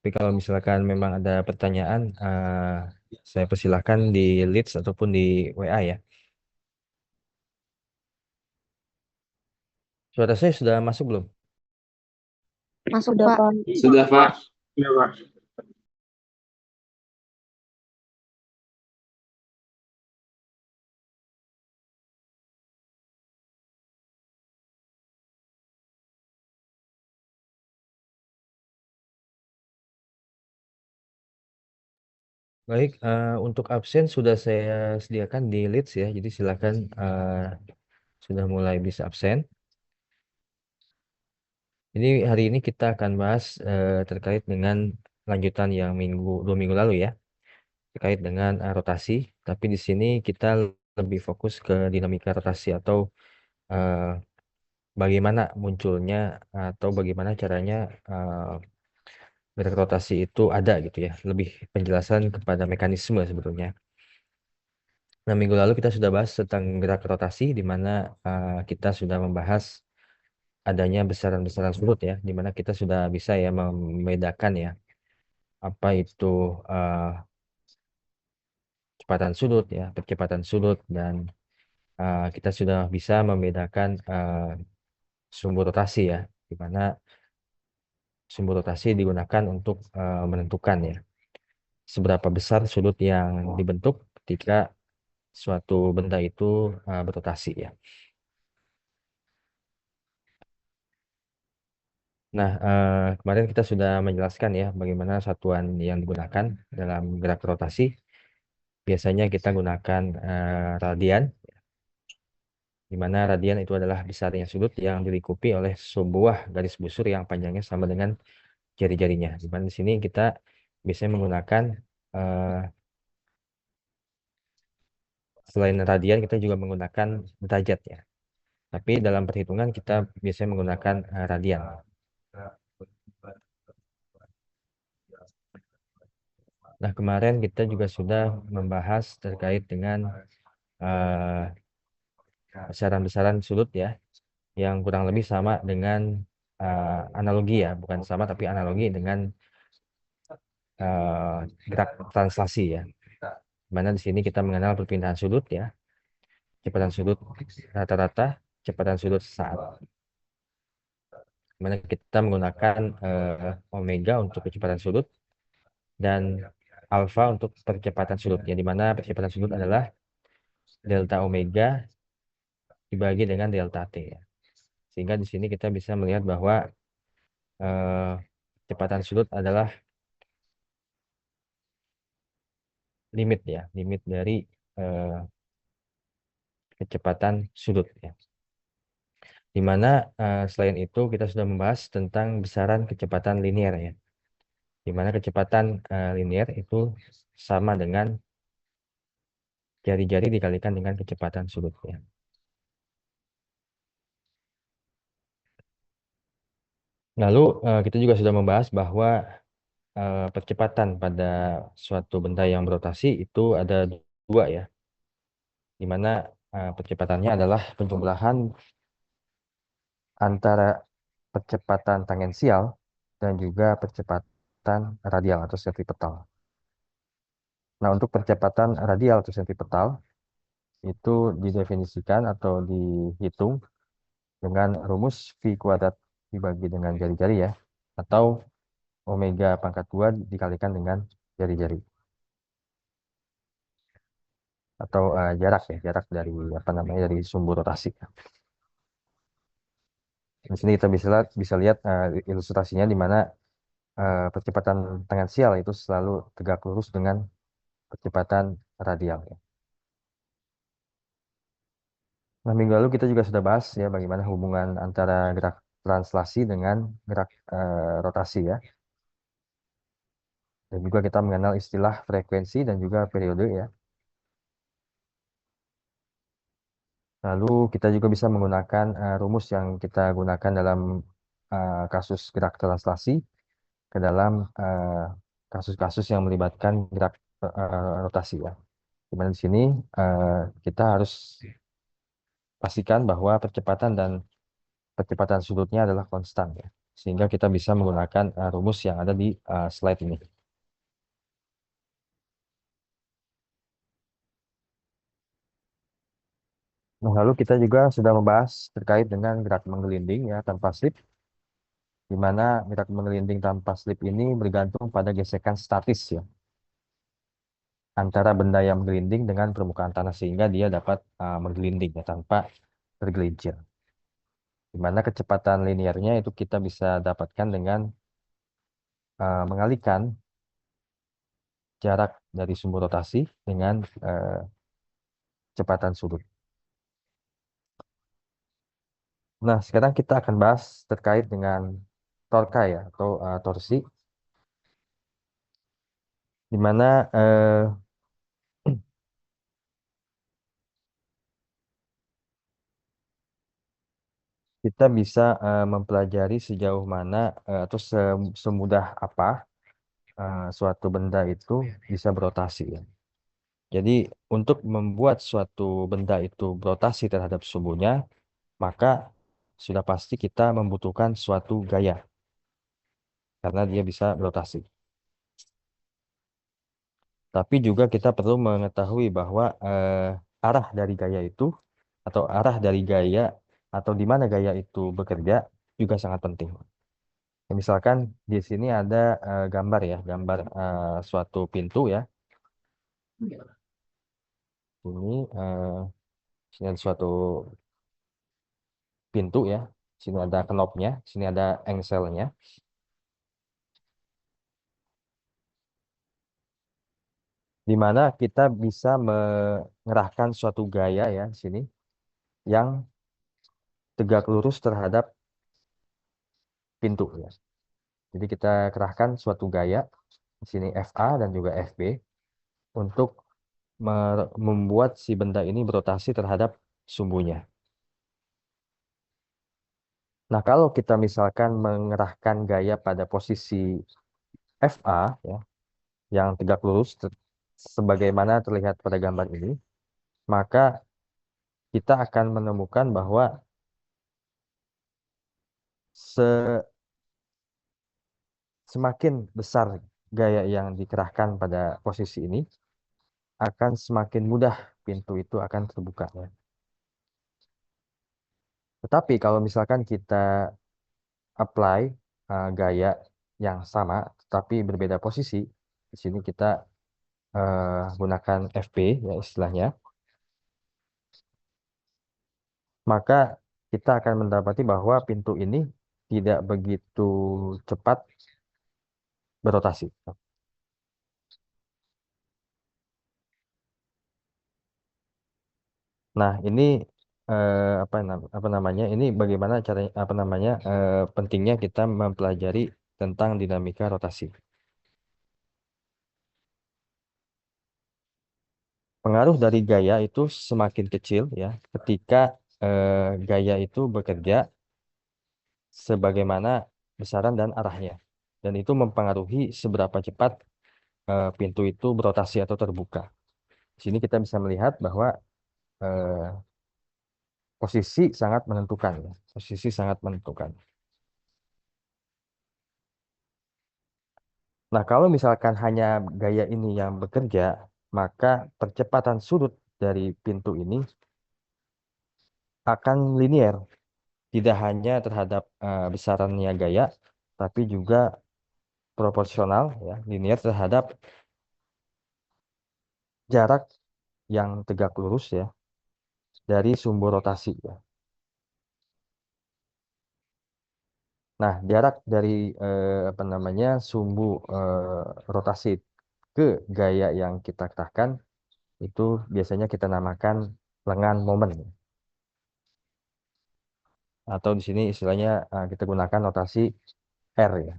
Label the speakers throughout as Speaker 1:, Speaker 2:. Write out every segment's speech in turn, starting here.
Speaker 1: Tapi kalau misalkan memang ada pertanyaan, saya persilahkan di leads ataupun di WA ya. Suara saya sudah masuk belum?
Speaker 2: Masuk, Pak.
Speaker 3: Sudah, Pak. Sudah, Pak.
Speaker 1: Baik, untuk absen sudah saya sediakan di leads ya. Jadi silakan sudah mulai bisa absen. Jadi hari ini kita akan bahas terkait dengan lanjutan yang 2 minggu lalu ya, terkait dengan rotasi. Tapi di sini kita lebih fokus ke dinamika rotasi atau eh, bagaimana munculnya atau bagaimana caranya gerak rotasi itu ada gitu ya. Lebih penjelasan kepada mekanisme sebetulnya. Nah, minggu lalu kita sudah bahas tentang gerak rotasi, di mana kita sudah membahas adanya besaran-besaran sudut ya, di mana kita sudah bisa ya membedakan ya apa itu eh, kecepatan sudut ya, percepatan sudut, dan kita sudah bisa membedakan sumbu rotasi ya, di mana sumbu rotasi digunakan untuk menentukan ya seberapa besar sudut yang dibentuk ketika suatu benda itu berotasi ya. Nah, kemarin kita sudah menjelaskan ya bagaimana satuan yang digunakan dalam gerak rotasi. Biasanya kita gunakan radian, di mana radian itu adalah besarnya sudut yang dilingkupi oleh sebuah garis busur yang panjangnya sama dengan jari-jarinya. Di mana di sini kita biasanya menggunakan eh, selain radian kita juga menggunakan derajat ya. Tapi dalam perhitungan kita biasanya menggunakan radian. Nah, kemarin kita juga sudah membahas terkait dengan eh, besaran-besaran sudut ya, yang kurang lebih sama dengan analogi ya, bukan sama tapi analogi dengan eh, gerak translasi ya. Mana di sini kita mengenal perpindahan sudut ya, kecepatan sudut rata-rata, kecepatan sudut saat. Mana kita menggunakan omega untuk kecepatan sudut dan alfa untuk percepatan sudut ya, di mana percepatan sudut adalah delta omega dibagi dengan delta t ya. Sehingga di sini kita bisa melihat bahwa kecepatan sudut adalah limit ya, limit dari eh, kecepatan sudut ya. Di mana selain itu kita sudah membahas tentang besaran kecepatan linier ya. Di mana kecepatan linier itu sama dengan jari-jari dikalikan dengan kecepatan sudut ya. Lalu kita juga sudah membahas bahwa percepatan pada suatu benda yang berotasi itu ada dua ya. Di mana percepatannya adalah penjumlahan antara percepatan tangensial dan juga percepatan radial atau sentripetal. Nah, untuk percepatan radial atau sentripetal itu didefinisikan atau dihitung dengan rumus V kuadrat dibagi dengan jari-jari ya, atau omega pangkat 2 dikalikan dengan jari-jari. Atau jarak ya, jarak dari apa namanya, dari sumbu rotasi. Di sini kita bisa lihat ilustrasinya, di mana percepatan tangensial itu selalu tegak lurus dengan percepatan radial ya. Nah, minggu lalu kita juga sudah bahas ya bagaimana hubungan antara gerak translasi dengan gerak rotasi ya. Dan juga kita mengenal istilah frekuensi dan juga periode ya. Lalu kita juga bisa menggunakan rumus yang kita gunakan dalam kasus gerak translasi ke dalam kasus-kasus yang melibatkan gerak rotasi ya. Dimana di sini kita harus pastikan bahwa percepatan dan percepatan sudutnya adalah konstan ya. sehingga kita bisa menggunakan rumus yang ada di slide ini. Nah, lalu kita juga sudah membahas terkait dengan gerak menggelinding ya tanpa slip, di mana gerak menggelinding tanpa slip ini bergantung pada gesekan statis ya antara benda yang menggelinding dengan permukaan tanah sehingga dia dapat menggelinding ya tanpa tergelincir. Di mana kecepatan linearnya itu kita bisa dapatkan dengan mengalihkan jarak dari sumbu rotasi dengan kecepatan sudut. Nah, sekarang kita akan bahas terkait dengan torka ya atau torsi, di mana kita bisa mempelajari sejauh mana atau semudah apa suatu benda itu bisa berotasi ya. Jadi untuk membuat suatu benda itu berotasi terhadap sumbunya, maka sudah pasti kita membutuhkan suatu gaya karena dia bisa berotasi. Tapi juga kita perlu mengetahui bahwa arah dari gaya itu atau arah dari gaya atau di mana gaya itu bekerja juga sangat penting. Ya, misalkan di sini ada gambar ya, gambar suatu pintu ya. Sini ada suatu pintu ya. Sini ada knopnya, sini ada engselnya. Di mana kita bisa mengerahkan suatu gaya ya di sini yang tegak lurus terhadap pintu ya. Jadi kita kerahkan suatu gaya di sini FA dan juga FB untuk membuat si benda ini berotasi terhadap sumbunya. Nah, kalau kita misalkan mengerahkan gaya pada posisi FA ya, yang tegak lurus sebagaimana terlihat pada gambar ini, maka kita akan menemukan bahwa semakin besar gaya yang dikerahkan pada posisi ini, akan semakin mudah pintu itu akan terbuka ya. Tetapi kalau misalkan kita apply gaya yang sama tapi berbeda posisi, di sini kita gunakan FP ya istilahnya, maka kita akan mendapati bahwa pintu ini tidak begitu cepat berotasi. Nah, ini apa namanya? Ini bagaimana cara apa namanya pentingnya kita mempelajari tentang dinamika rotasi. Pengaruh dari gaya itu semakin kecil ya ketika gaya itu bekerja sebagaimana besaran dan arahnya. Dan itu mempengaruhi seberapa cepat pintu itu berotasi atau terbuka. Di sini kita bisa melihat bahwa eh, posisi sangat menentukan ya. Posisi sangat menentukan. Nah, kalau misalkan hanya gaya ini yang bekerja, maka percepatan sudut dari pintu ini akan linear, tidak hanya terhadap besarannya gaya, tapi juga proporsional ya, linear terhadap jarak yang tegak lurus ya dari sumbu rotasi ya. Nah, jarak dari apa namanya sumbu rotasi ke gaya yang kita kerahkan itu biasanya kita namakan lengan momen atau di sini istilahnya kita gunakan notasi R ya.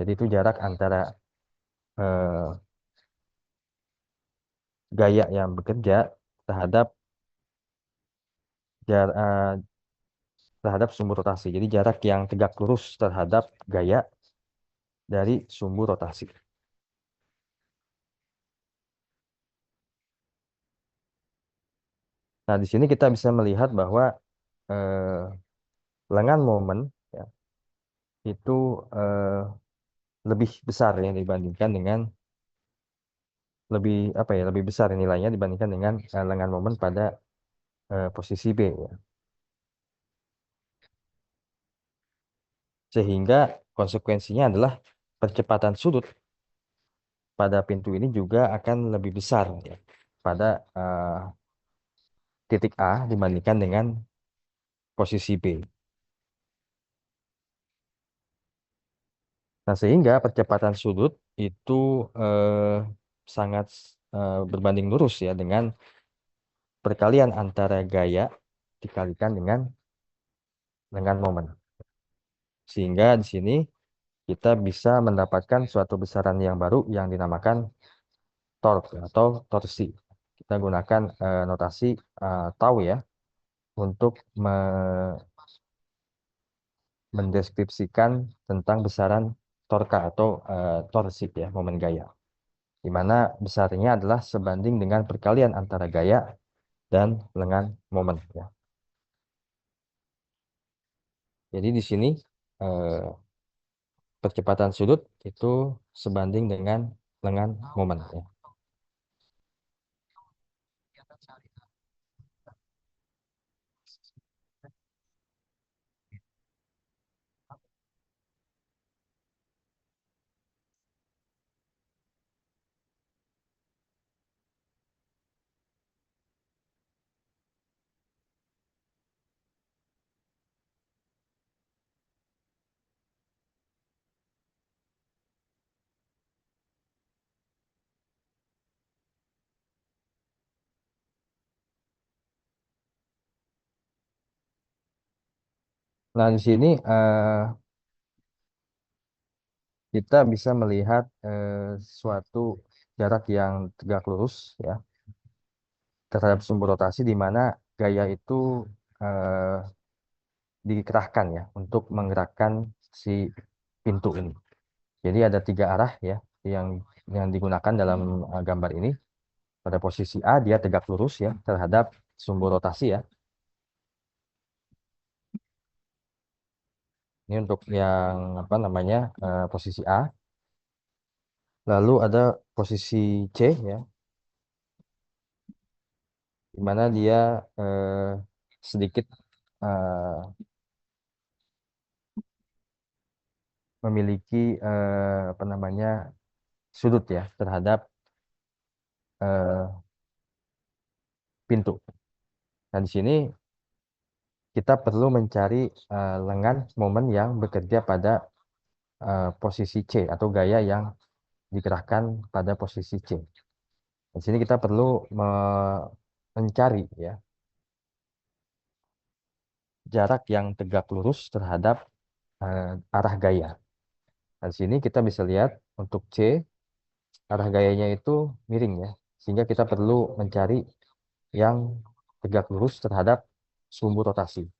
Speaker 1: Jadi itu jarak antara eh, gaya yang bekerja terhadap terhadap sumbu rotasi. Jadi jarak yang tegak lurus terhadap gaya dari sumbu rotasi. Nah, di sini kita bisa melihat bahwa lengan momen ya, itu lebih besar ya dibandingkan dengan lebih apa ya lebih besar nilainya dibandingkan dengan lengan momen pada posisi B ya. Sehingga konsekuensinya adalah percepatan sudut pada pintu ini juga akan lebih besar ya, pada titik A dibandingkan dengan posisi B. Nah, sehingga percepatan sudut itu sangat berbanding lurus ya dengan perkalian antara gaya dikalikan dengan momen. Sehingga di sini kita bisa mendapatkan suatu besaran yang baru yang dinamakan torque atau torsi. Kita gunakan notasi tau ya untuk mendeskripsikan tentang besaran torka atau torsi ya, momen gaya. Di mana besarnya adalah sebanding dengan perkalian antara gaya dan lengan momen ya. Jadi di sini eh, percepatan sudut itu sebanding dengan lengan momen ya. Nah, di sini kita bisa melihat suatu jarak yang tegak lurus ya terhadap sumber rotasi di mana gaya itu eh, dikerahkan ya untuk menggerakkan si pintu ini. Jadi ada tiga arah ya yang yang digunakan dalam gambar ini. Pada posisi A dia tegak lurus ya terhadap sumber rotasi ya. Ini untuk yang apa namanya posisi A. Lalu ada posisi C ya, di mana dia sedikit eh, memiliki apa namanya sudut ya terhadap eh, pintu. Nah, di sini kita perlu mencari lengan momen yang bekerja pada posisi C atau gaya yang dikerahkan pada posisi C. Di sini kita perlu mencari ya jarak yang tegak lurus terhadap arah gaya. Nah, di sini kita bisa lihat untuk C arah gayanya itu miring ya, sehingga kita perlu mencari yang tegak lurus terhadap sumbu rotasi.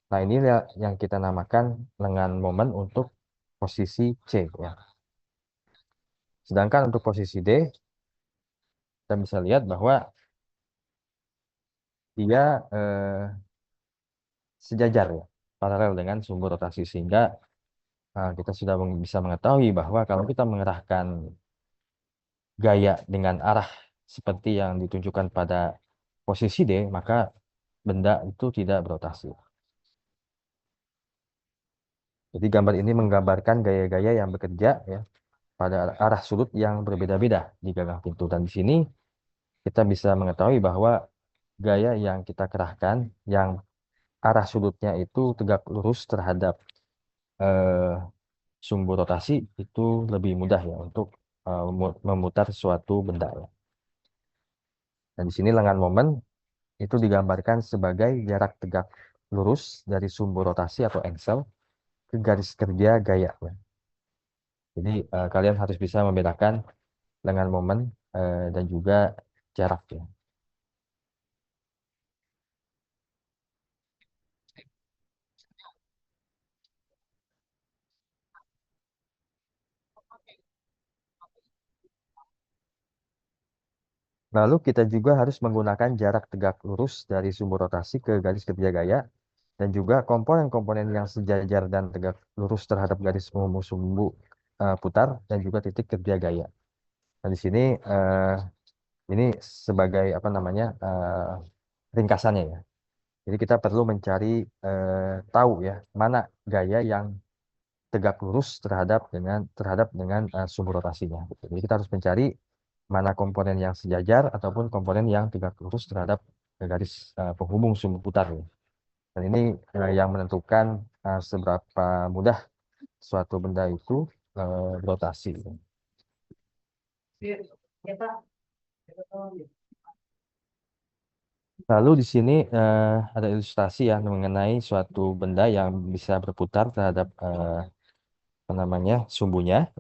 Speaker 1: Nah, ini yang kita namakan lengan momen untuk posisi C ya. Sedangkan untuk posisi D, kita bisa lihat bahwa dia sejajar ya, paralel dengan sumbu rotasi sehingga kita sudah bisa mengetahui bahwa kalau kita mengerahkan gaya dengan arah seperti yang ditunjukkan pada posisi D, maka benda itu tidak berotasi. Jadi gambar ini menggambarkan gaya-gaya yang bekerja ya pada arah sudut yang berbeda-beda di gagang pintu. Dan di sini kita bisa mengetahui bahwa gaya yang kita kerahkan, yang arah sudutnya itu tegak lurus terhadap eh, sumbu rotasi, itu lebih mudah ya untuk memutar suatu benda ya. Dan di sini lengan momen itu digambarkan sebagai jarak tegak lurus dari sumbu rotasi atau engsel ke garis kerja gaya ya. Jadi kalian harus bisa membedakan lengan momen dan juga jarak ya. Lalu kita juga harus menggunakan jarak tegak lurus dari sumbu rotasi ke garis kerja gaya dan juga komponen-komponen yang sejajar dan tegak lurus terhadap garis penghubung sumbu putar dan juga titik kerja gaya. Nah, di sini ini sebagai apa namanya ringkasannya ya. Jadi kita perlu mencari tahu ya mana gaya yang tegak lurus terhadap dengan sumbu rotasinya. Gitu. Jadi kita harus mencari mana komponen yang sejajar ataupun komponen yang tegak lurus terhadap garis penghubung sumbu putar. Ya. Dan ini yang menentukan seberapa mudah suatu benda itu berotasi. Lalu di sini ada ilustrasi ya mengenai suatu benda yang bisa berputar terhadap apa namanya sumbunya.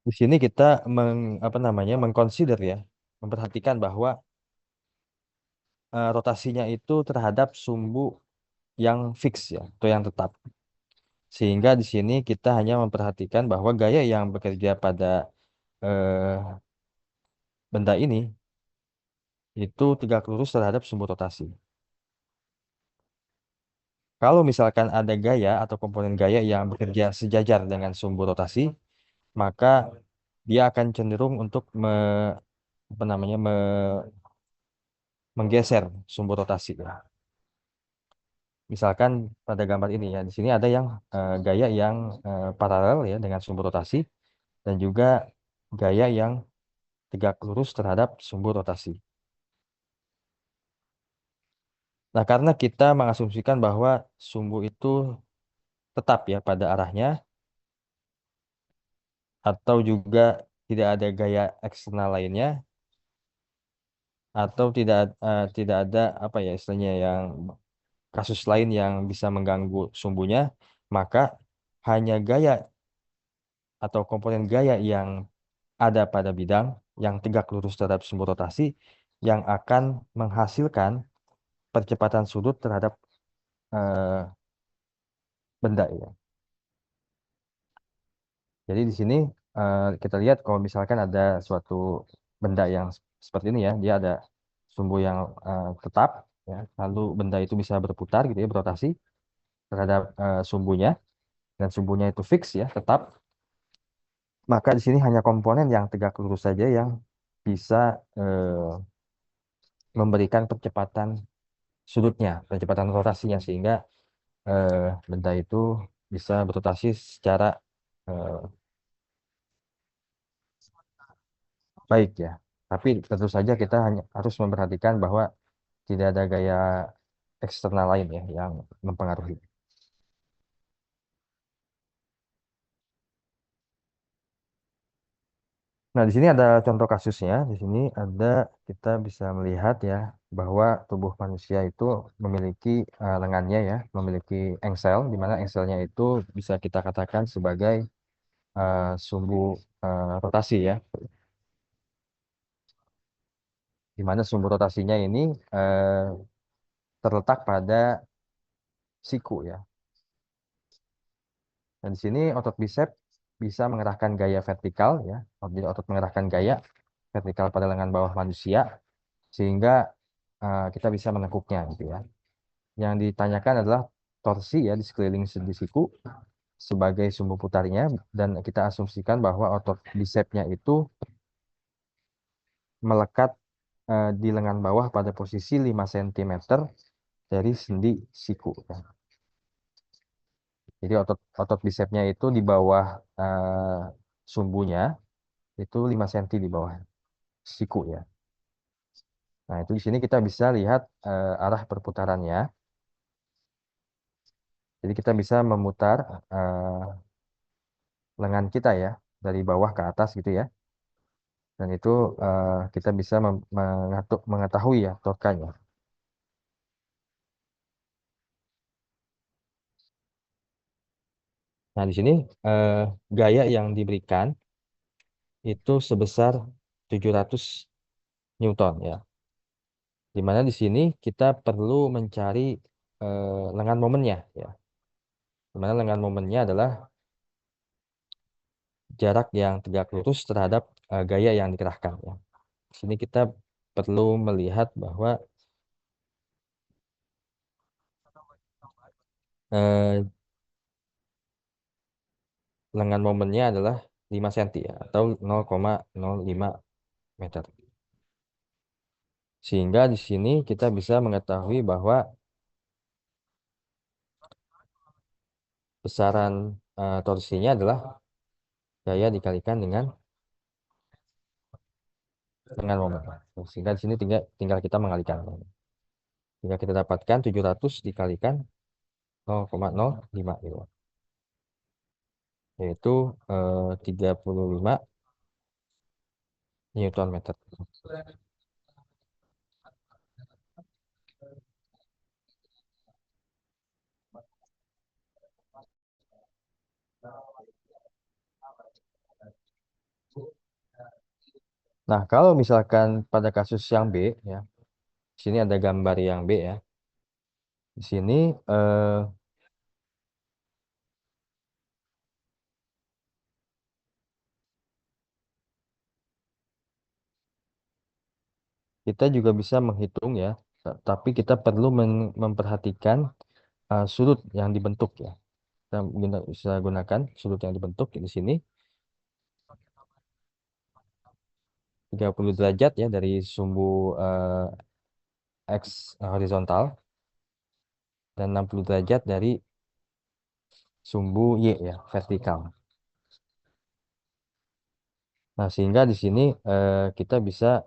Speaker 1: Di sini kita apa namanya mengconsider ya, memperhatikan bahwa rotasinya itu terhadap sumbu yang fix ya atau yang tetap. Sehingga di sini kita hanya memperhatikan bahwa gaya yang bekerja pada eh, benda ini itu tegak lurus terhadap sumbu rotasi. Kalau misalkan ada gaya atau komponen gaya yang bekerja sejajar dengan sumbu rotasi, maka dia akan cenderung untuk apa namanya menggeser sumbu rotasi ya. Misalkan pada gambar ini ya, di sini ada yang gaya yang paralel ya dengan sumbu rotasi dan juga gaya yang tegak lurus terhadap sumbu rotasi. Nah, karena kita mengasumsikan bahwa sumbu itu tetap ya pada arahnya atau juga tidak ada gaya eksternal lainnya atau tidak ada apa ya istilahnya yang kasus lain yang bisa mengganggu sumbunya, maka hanya gaya atau komponen gaya yang ada pada bidang yang tegak lurus terhadap sumbu rotasi yang akan menghasilkan percepatan sudut terhadap eh, benda ya. Jadi di sini kita lihat kalau misalkan ada suatu benda yang seperti ini ya, dia ada sumbu yang tetap ya, lalu benda itu bisa berputar gitu ya, berotasi terhadap sumbunya dan sumbunya itu fix ya, tetap. Maka di sini hanya komponen yang tegak lurus saja yang bisa memberikan percepatan sudutnya, percepatan rotasinya sehingga eh, benda itu bisa berotasi secara eh, baik ya. Tapi tentu saja kita hanya harus memperhatikan bahwa tidak ada gaya eksternal lain ya yang mempengaruhi. Nah, di sini ada contoh kasusnya. Di sini ada kita bisa melihat ya bahwa tubuh manusia itu memiliki lengannya ya, memiliki engsel, di mana engselnya itu bisa kita katakan sebagai sumbu rotasi ya, di mana sumbu rotasinya ini eh, terletak pada siku ya. Dan di sini otot bisep bisa mengerahkan gaya vertikal ya, jadi otot mengerahkan gaya vertikal pada lengan bawah manusia sehingga kita bisa menekuknya gitu ya. Yang ditanyakan adalah torsi ya di sekeliling sendi siku sebagai sumbu putarnya dan kita asumsikan bahwa otot bisepnya itu melekat di lengan bawah pada posisi 5 cm dari sendi siku. Ya. Jadi otot otot bisepnya itu di bawah sumbunya itu 5 cm di bawah siku ya. Nah, itu di sini kita bisa lihat arah perputarannya. Jadi kita bisa memutar lengan kita ya dari bawah ke atas gitu ya. Dan itu kita bisa mengetahui ya torkanya. Nah, di sini eh, gaya yang diberikan itu sebesar 700 Newton ya. Di mana di sini kita perlu mencari lengan momennya ya. Di mana lengan momennya adalah jarak yang tegak lurus terhadap gaya yang dikerahkan ya. Di sini kita perlu melihat bahwa eh, lengan momennya adalah 5 cm ya, atau 0,05 meter. Sehingga di sini kita bisa mengetahui bahwa besaran torsinya adalah gaya dikalikan dengan lengan momen. Sehingga di sini tinggal kita mengalihkan. Sehingga kita dapatkan 700 dikalikan 0,05 gitu. Yaitu 35 Newton meter. Nah, kalau misalkan pada kasus yang B ya, di sini ada gambar yang B ya. Di sini kita juga bisa menghitung ya, tapi kita perlu memperhatikan sudut yang dibentuk ya. Kita bisa gunakan sudut yang dibentuk di sini 30 derajat ya dari sumbu X horizontal dan 60 derajat dari sumbu Y ya vertikal. Nah, sehingga di sini kita bisa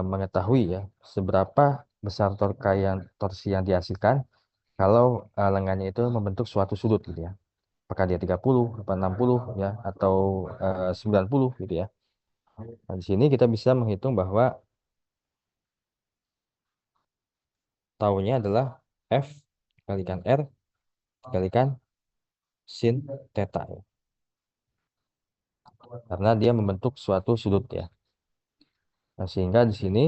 Speaker 1: mengetahui ya seberapa besar torsi yang dihasilkan kalau lengannya itu membentuk suatu sudut gitu ya. Apakah dia 30, apa 60 ya atau 90 gitu ya. Nah, di sini kita bisa menghitung bahwa taunya adalah F dikalikan R dikalikan sin theta ya. Karena dia membentuk suatu sudut ya. Nah, sehingga di sini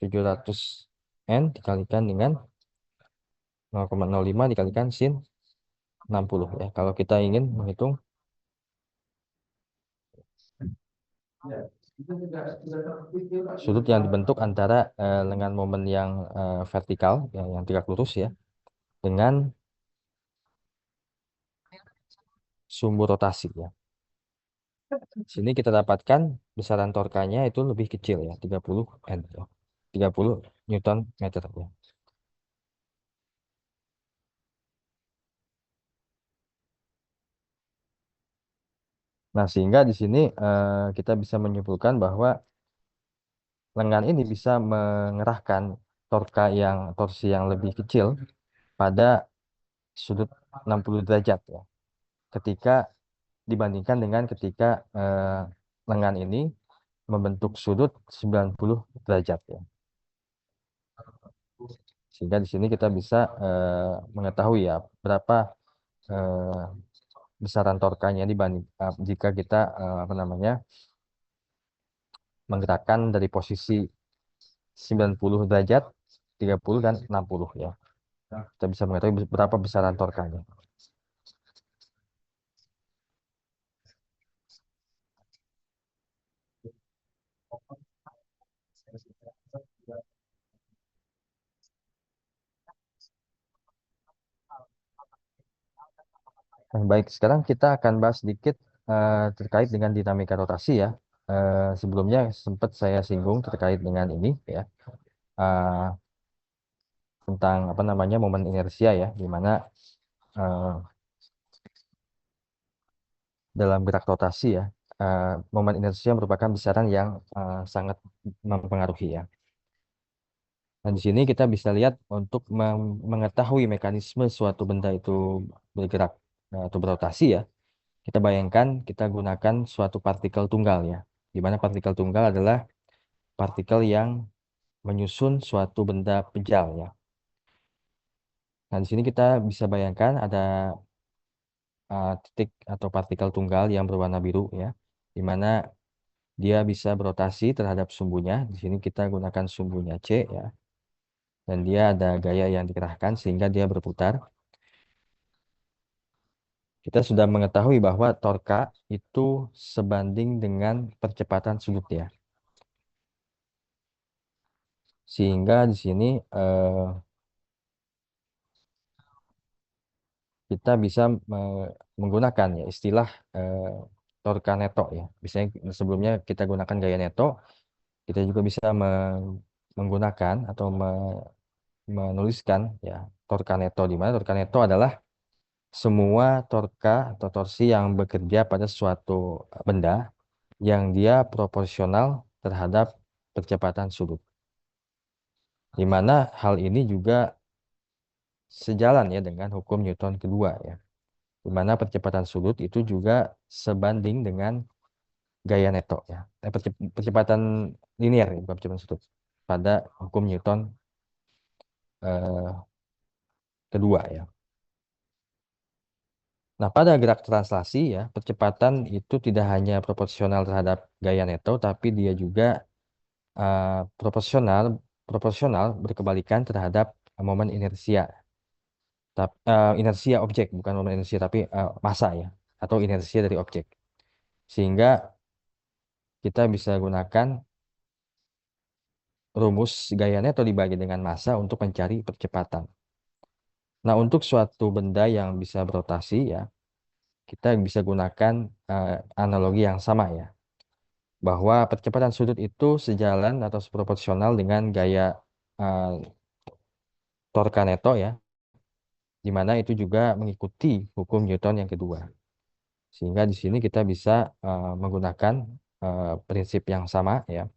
Speaker 1: 700 N dikalikan dengan 0,05 dikalikan sin 60 ya. Kalau kita ingin menghitung sudut yang dibentuk antara lengan momen yang vertikal yang tegak lurus ya dengan sumbu rotasi ya. Sini kita dapatkan besaran torkanya itu lebih kecil ya, 30 N ya. 30 Newton meter ya. Nah, sehingga di sini kita bisa menyimpulkan bahwa lengan ini bisa mengerahkan torsi yang lebih kecil pada sudut 60 derajat ya. Ketika dibandingkan dengan ketika lengan ini membentuk sudut 90 derajat ya. Sehingga di sini kita bisa mengetahui ya berapa eh, besaran torkanya dibanding jika kita apa namanya menggerakkan dari posisi 90 derajat, 30 dan 60 ya. Kita bisa mengetahui berapa besaran torkanya. Nah, baik, sekarang kita akan bahas sedikit terkait dengan dinamika rotasi ya. Sebelumnya sempat saya singgung terkait dengan ini ya, eh, tentang apa namanya momen inersia ya, di mana eh, dalam gerak rotasi ya, momen inersia merupakan besaran yang sangat mempengaruhi ya. Nah, di sini kita bisa lihat untuk mengetahui mekanisme suatu benda itu bergerak atau berotasi ya. Kita bayangkan kita gunakan suatu partikel tunggal ya, di mana partikel tunggal adalah partikel yang menyusun suatu benda pejal ya. Nah, di sini kita bisa bayangkan ada titik atau partikel tunggal yang berwarna biru ya, di mana dia bisa berotasi terhadap sumbunya. Di sini kita gunakan sumbunya C ya, dan dia ada gaya yang dikerahkan sehingga dia berputar. Kita sudah mengetahui bahwa torka itu sebanding dengan percepatan sudut ya. Sehingga di sini kita bisa menggunakan ya istilah torka neto ya. Biasanya sebelumnya kita gunakan gaya neto, kita juga bisa menggunakan atau menuliskan ya torka neto, di mana torka neto adalah semua torka atau torsi yang bekerja pada suatu benda yang dia proporsional terhadap percepatan sudut. Di mana hal ini juga sejalan ya dengan hukum Newton kedua ya. Di mana percepatan sudut itu juga sebanding dengan gaya neto ya. Percepatan linear ya, bukan percepatan sudut. Pada hukum Newton eh, kedua ya. Nah, pada gerak translasi ya, percepatan itu tidak hanya proporsional terhadap gaya neto, tapi dia juga eh, proporsional proporsional berkebalikan terhadap momen inersia. Inersia objek, bukan momen inersia, tapi massa ya, atau inersia dari objek. Sehingga kita bisa gunakan rumus gaya neto dibagi dengan massa untuk mencari percepatan. Nah, untuk suatu benda yang bisa berotasi ya, kita bisa gunakan analogi yang sama ya, bahwa percepatan sudut itu sejalan atau seproporsional dengan gaya uh, torka neto ya, di mana itu juga mengikuti hukum Newton yang kedua. Sehingga di sini kita bisa menggunakan prinsip yang sama ya,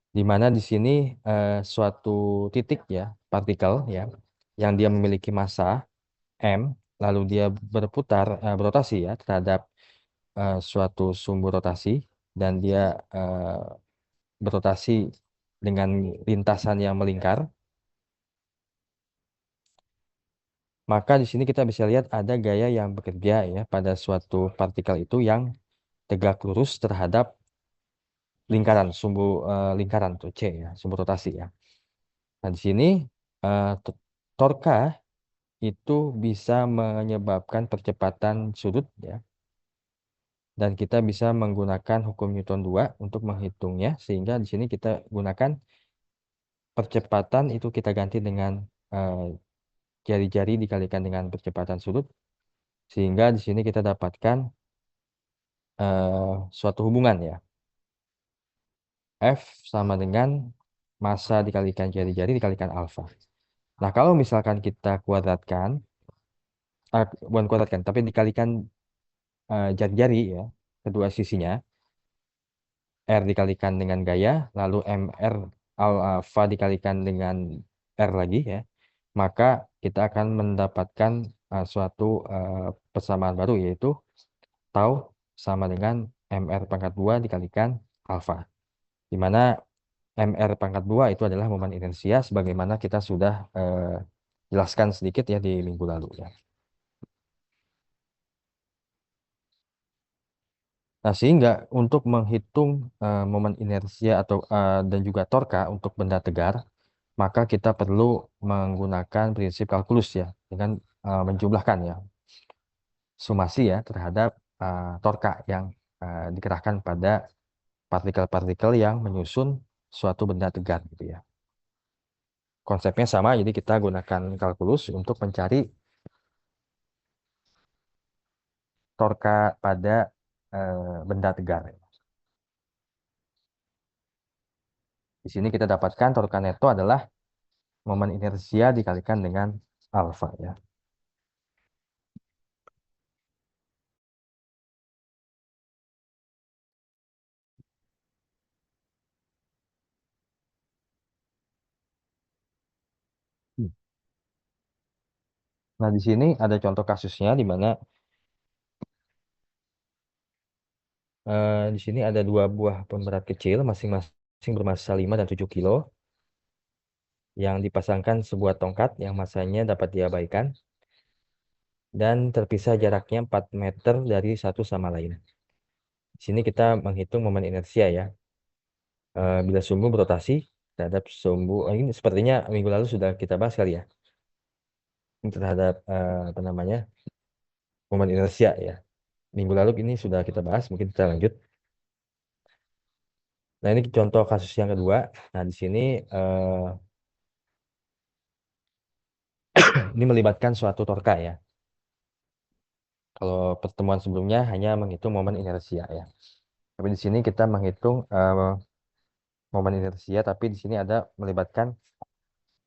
Speaker 1: di mana di sini suatu titik ya, partikel ya, yang dia memiliki massa m, lalu dia berotasi ya terhadap suatu sumbu rotasi, dan dia berotasi dengan lintasan yang melingkar. Maka di sini kita bisa lihat ada gaya yang bekerja ya pada suatu partikel itu yang tegak lurus terhadap lingkaran lingkaran tuh C ya, sumbu rotasi ya. Nah, di sini torka itu bisa menyebabkan percepatan sudut ya. Dan kita bisa menggunakan hukum Newton 2 untuk menghitungnya, sehingga di sini kita gunakan percepatan itu kita ganti dengan eh, jari-jari dikalikan dengan percepatan sudut, sehingga di sini kita dapatkan suatu hubungan ya. F sama dengan massa dikalikan jari-jari dikalikan alfa. Nah, kalau misalkan kita kuadratkan, bukan kuadratkan, tapi dikalikan jari-jari ya, kedua sisinya, R dikalikan dengan gaya, lalu MR alfa dikalikan dengan R lagi ya, maka kita akan mendapatkan suatu persamaan baru, yaitu tau sama dengan MR pangkat 2 dikalikan alfa. Di mana MR pangkat 2 itu adalah momen inersia sebagaimana kita sudah jelaskan sedikit ya di minggu lalu ya. Nah, sehingga untuk menghitung momen inersia atau dan juga torka untuk benda tegar, maka kita perlu menggunakan prinsip kalkulus ya, dengan menjumlahkan ya sumasi ya terhadap torka yang dikerahkan pada partikel-partikel yang menyusun suatu benda tegar gitu ya. Konsepnya sama, jadi kita gunakan kalkulus untuk mencari torka pada benda tegar. Di sini kita dapatkan torka neto adalah momen inersia dikalikan dengan alfa ya. Hmm. Nah, di sini ada contoh kasusnya di mana di sini ada dua buah pemberat kecil masing-masing bermassa 5 dan 7 kilo yang dipasangkan sebuah tongkat yang massanya dapat diabaikan dan terpisah jaraknya 4 meter dari satu sama lain. Di sini kita menghitung momen inersia ya. Bila sumbu berotasi terhadap sumbu, ini sepertinya minggu lalu sudah kita bahas kali ya. terhadap apa namanya momen inersia ya. Minggu lalu ini sudah kita bahas, mungkin kita lanjut. Nah, ini contoh kasus yang kedua. Nah, di sini ini melibatkan suatu torka ya. Kalau pertemuan sebelumnya hanya menghitung momen inersia ya. Tapi di sini kita menghitung momen inersia, tapi di sini ada melibatkan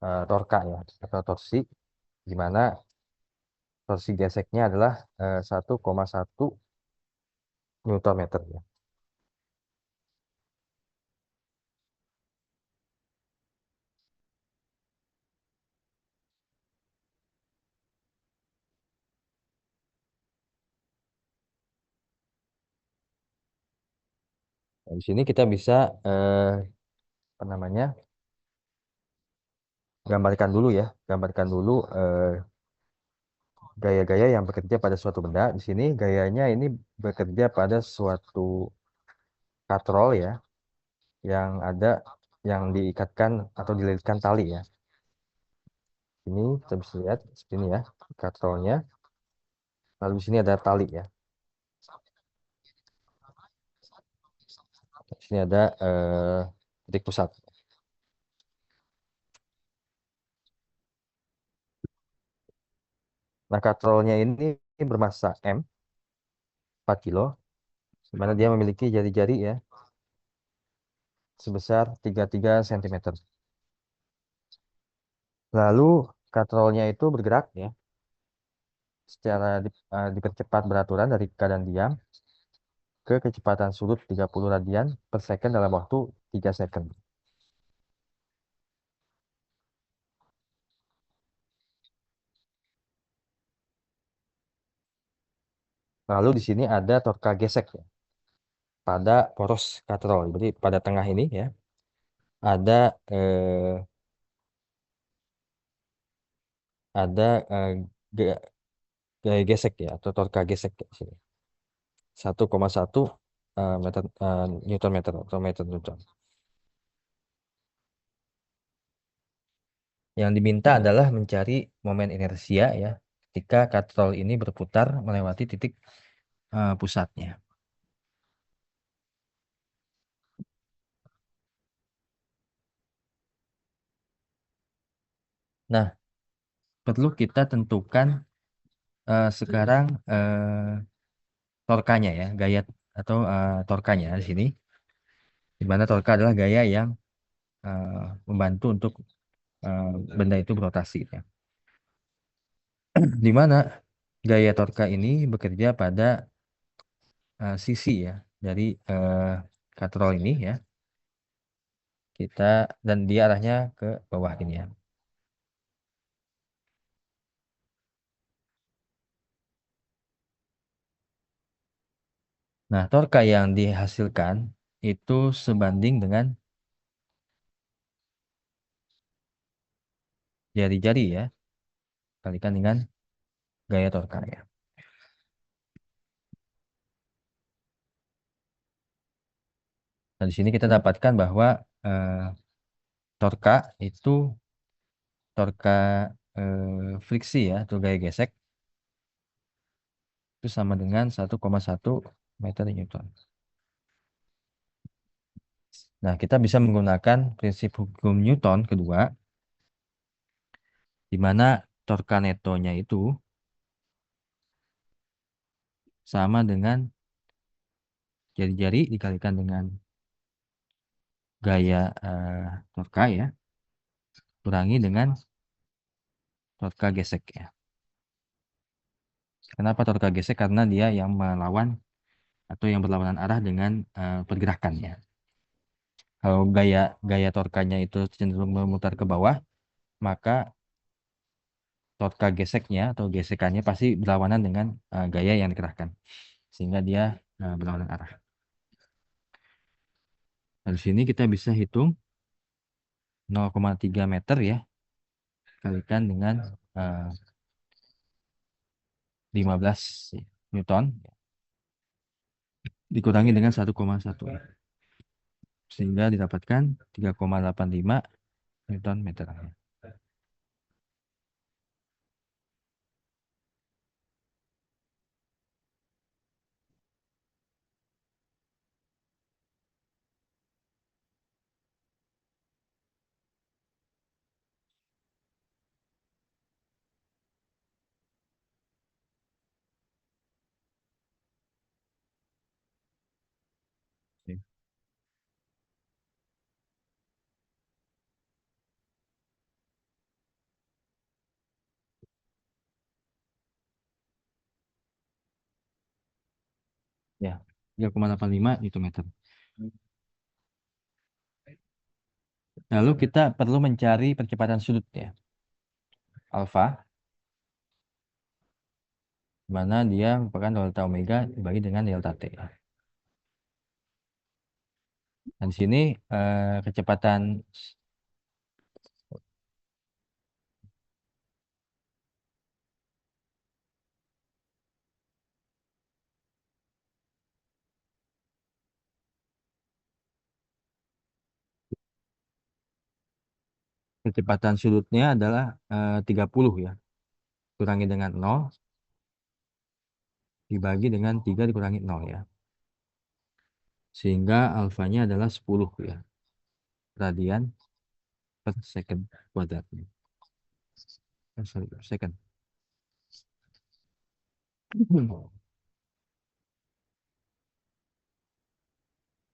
Speaker 1: torka ya, atau torsi, di mana torsi geseknya adalah 1,1 Newton meter ya. Nah, di sini kita bisa apa namanya gambarkan dulu gaya-gaya yang bekerja pada suatu benda. Di sini gayanya ini bekerja pada suatu katrol ya, yang ada yang diikatkan atau dililitkan tali ya. Ini kita bisa lihat seperti ini ya, katrolnya. Lalu di sini ada tali ya. Di sini ada titik pusat. Nah, katrolnya ini bermassa M, 4 kilo, di mana dia memiliki jari-jari ya, sebesar 33 cm. Lalu katrolnya itu bergerak ya, secara dipercepat beraturan dari keadaan diam ke kecepatan surut 30 radian per second dalam waktu 3 second. Lalu di sini ada torka gesek ya, pada poros katrol. Jadi pada tengah ini ya ada ada eh, ge- gesek ya, atau torka gesek ya, di sini 1,1 meter Newton meter atau meter Newton. Yang diminta adalah mencari momen inersia ya ketika katrol ini berputar melewati titik pusatnya. Nah, perlu kita tentukan sekarang torkanya ya, gaya atau torkanya di sini, di mana torka adalah gaya yang eh, membantu untuk eh, benda itu berotasi ya. Di mana gaya torka ini bekerja pada sisi ya dari katrol ini ya. Kita dan dia arahnya ke bawah ini ya. Nah, torka yang dihasilkan itu sebanding dengan jari-jari ya, kalikan dengan gaya torka ya. Nah, di sini kita dapatkan bahwa torka itu torka friksi ya, atau gaya gesek itu sama dengan 1,1 meter Newton. Nah, kita bisa menggunakan prinsip hukum Newton kedua, di mana torka netonya itu sama dengan jari-jari dikalikan dengan gaya torka ya, kurangi dengan torka gesek ya. Kenapa torka gesek? Karena dia yang melawan atau yang berlawanan arah dengan pergerakannya. Kalau gaya gaya torkanya itu cenderung memutar ke bawah, maka torka geseknya atau gesekannya pasti berlawanan dengan gaya yang dikerahkan, sehingga dia berlawanan arah. Nah, di sini kita bisa hitung 0,3 meter ya, kalikan dengan 15 Newton, dikurangi dengan 1,1 ya, sehingga didapatkan 3,85 Newton meter. Oke. Ya, 3,85 Newton-meter. Lalu kita perlu mencari percepatan sudut ya, alfa, di mana dia merupakan delta omega dibagi dengan delta t. Dan di sini kecepatan kecepatan sudutnya adalah 30 ya, kurangi dengan 0 dibagi dengan 3 dikurangi 0 ya. Sehingga alfanya adalah 10 ya, radian per second kuadratnya. Sorry, per second.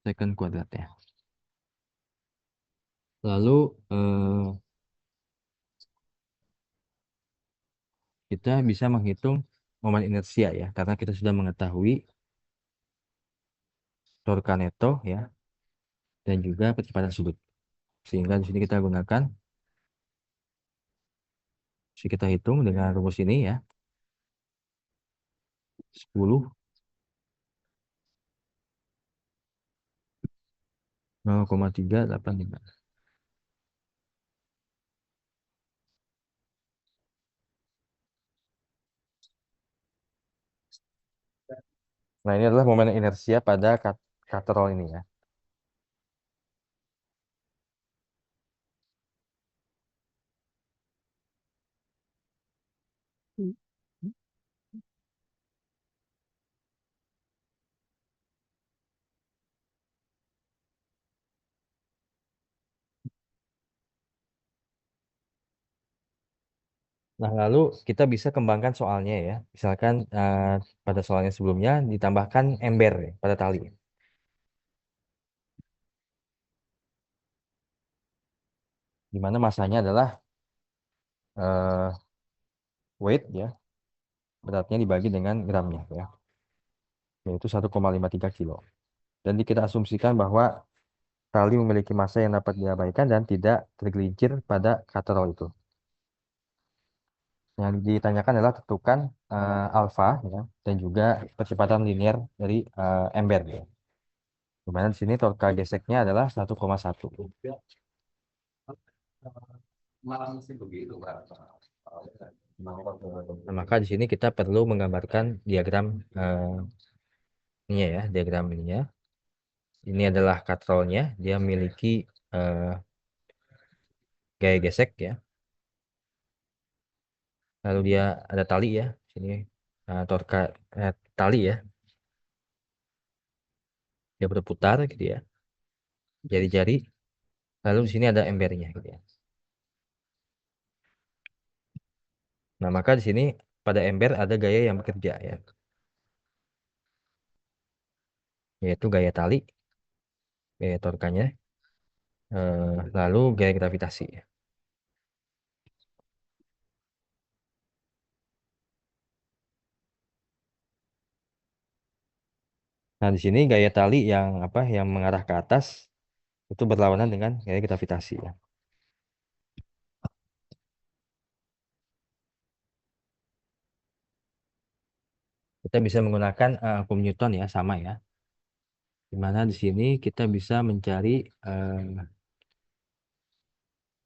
Speaker 1: Second kuadrat ya. Lalu kita bisa menghitung momen inersia ya, karena kita sudah mengetahui torka neto ya, dan juga percepatan sudut. Sehingga di sini kita gunakan, kita hitung dengan rumus ini ya, 10 0,385. Nah, ini adalah momen inersia pada katerol ini ya. Nah, lalu kita bisa kembangkan soalnya ya. Misalkan pada soalnya sebelumnya ditambahkan ember ya, pada tali. Di mana masanya adalah eh, weight ya, beratnya dibagi dengan gramnya ya, yaitu 1,53 kilo. Dan kita asumsikan bahwa tali memiliki massa yang dapat diabaikan dan tidak tergelincir pada katerol itu. Yang ditanyakan adalah tentukan alfa ya, dan juga percepatan linear dari ember ya. Dimana di sini torka geseknya adalah 1,1. Nah, maka di sini kita perlu menggambarkan diagram ini ya, diagram ini ya. Ini adalah katrolnya, dia memiliki gaya gesek ya. Lalu dia ada tali ya, sini torka tali ya, dia berputar gitu ya, jari-jari. Lalu di sini ada embernya gitu ya. Nah, maka di sini pada ember ada gaya yang bekerja ya, yaitu gaya tali, gaya torkanya, lalu gaya gravitasi ya. Nah, di sini gaya tali yang apa yang mengarah ke atas itu berlawanan dengan gaya gravitasi ya. Kita bisa menggunakan hukum Newton ya, sama ya. Di mana di sini kita bisa mencari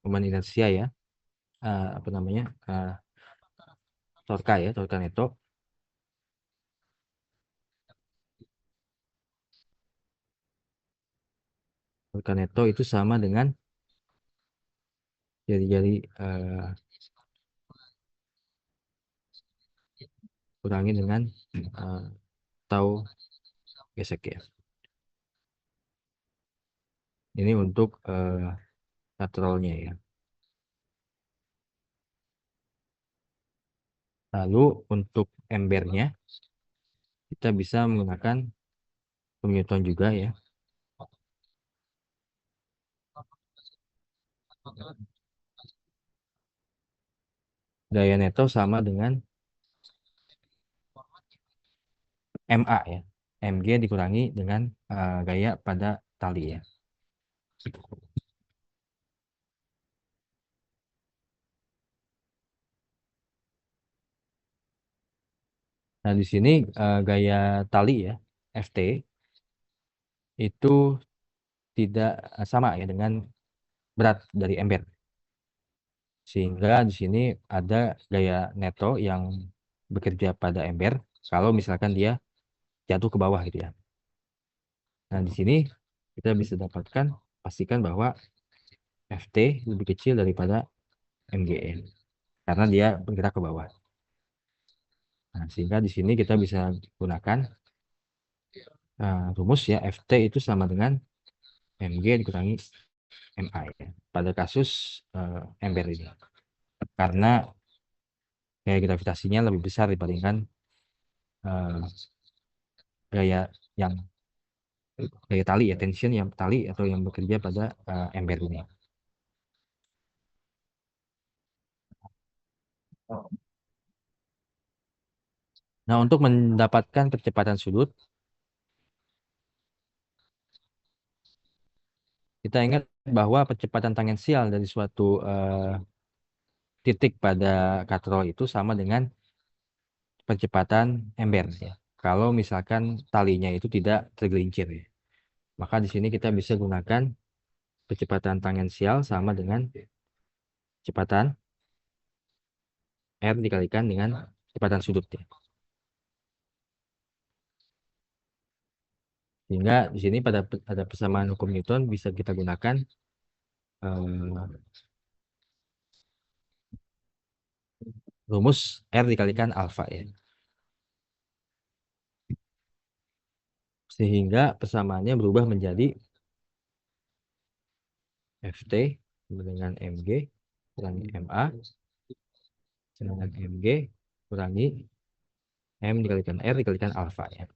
Speaker 1: momen inersia ya, apa namanya, torka ya, torka neto. Torka neto itu sama dengan jari-jari kurangi dengan tau gesek ya. Ini untuk katrolnya ya. Lalu untuk embernya kita bisa menggunakan hukum Newton juga ya. gaya neto sama dengan MA ya. MG dikurangi dengan gaya pada tali ya. Nah, di sini gaya tali ya, FT itu tidak sama ya dengan berat dari ember. Sehingga di sini ada gaya neto yang bekerja pada ember kalau misalkan dia jatuh ke bawah gitu ya. Nah, di sini kita bisa dapatkan pastikan bahwa FT lebih kecil daripada MGN karena dia bergerak ke bawah. Nah, sehingga di sini kita bisa gunakan rumus ya, FT itu sama dengan MG dikurangi MA ya, pada kasus ember ini. Karena gaya gravitasinya lebih besar dibandingkan gaya yang gaya tali ya, tension yang tali atau yang bekerja pada ember ini. Nah, untuk mendapatkan percepatan sudut, kita ingat bahwa percepatan tangensial dari suatu titik pada katrol itu sama dengan percepatan ember ya. Kalau misalkan talinya itu tidak tergelincir ya. Maka di sini kita bisa gunakan percepatan tangensial sama dengan kecepatan R dikalikan dengan kecepatan sudut ya. Sehingga di sini pada persamaan hukum Newton bisa kita gunakan rumus R dikalikan alfa ya. Sehingga persamaannya berubah menjadi FT dengan MG kurangi MA dengan MG kurangi M dikalikan R dikalikan alfa ya.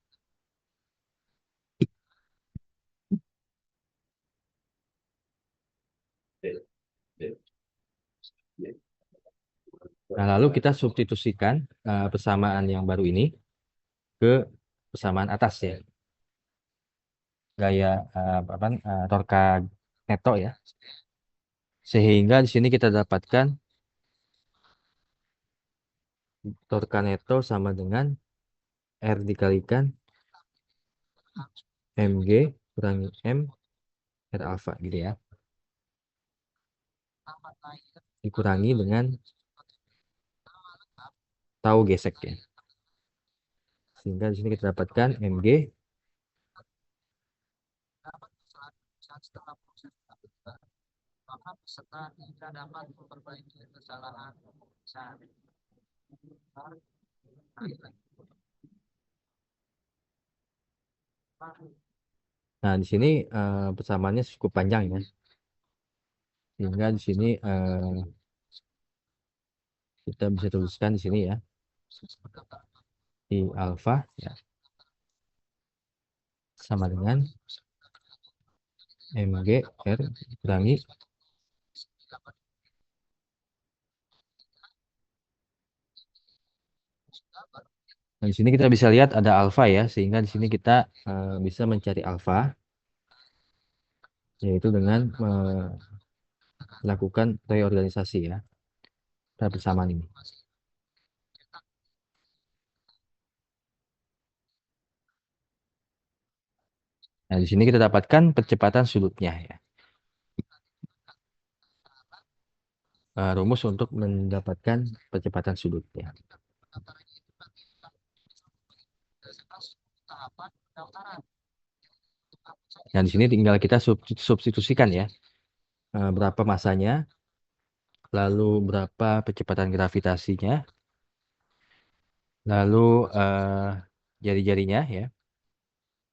Speaker 1: Nah, lalu kita substitusikan persamaan yang baru ini ke persamaan atas ya. Gaya torka neto ya. Sehingga di sini kita dapatkan torka neto sama dengan R dikalikan MG kurangi M R alfa gitu ya. Dikurangi dengan tau gesek ya. Sehingga di sini kita dapatkan MG Nah, di sini persamaannya cukup panjang ya. Sehingga di sini kita bisa tuliskan di sini ya. I alfa ya, sama dengan MG R kurangi Nah, di sini kita bisa lihat ada alfa ya, sehingga di sini kita bisa mencari alfa, yaitu dengan melakukan reorganisasi ya pada persamaan ini. Nah, di sini kita dapatkan percepatan sudutnya ya. Rumus untuk mendapatkan percepatan sudutnya. Nah, di sini tinggal kita substitusikan ya. Berapa masanya, lalu berapa percepatan gravitasinya, lalu jari-jarinya ya,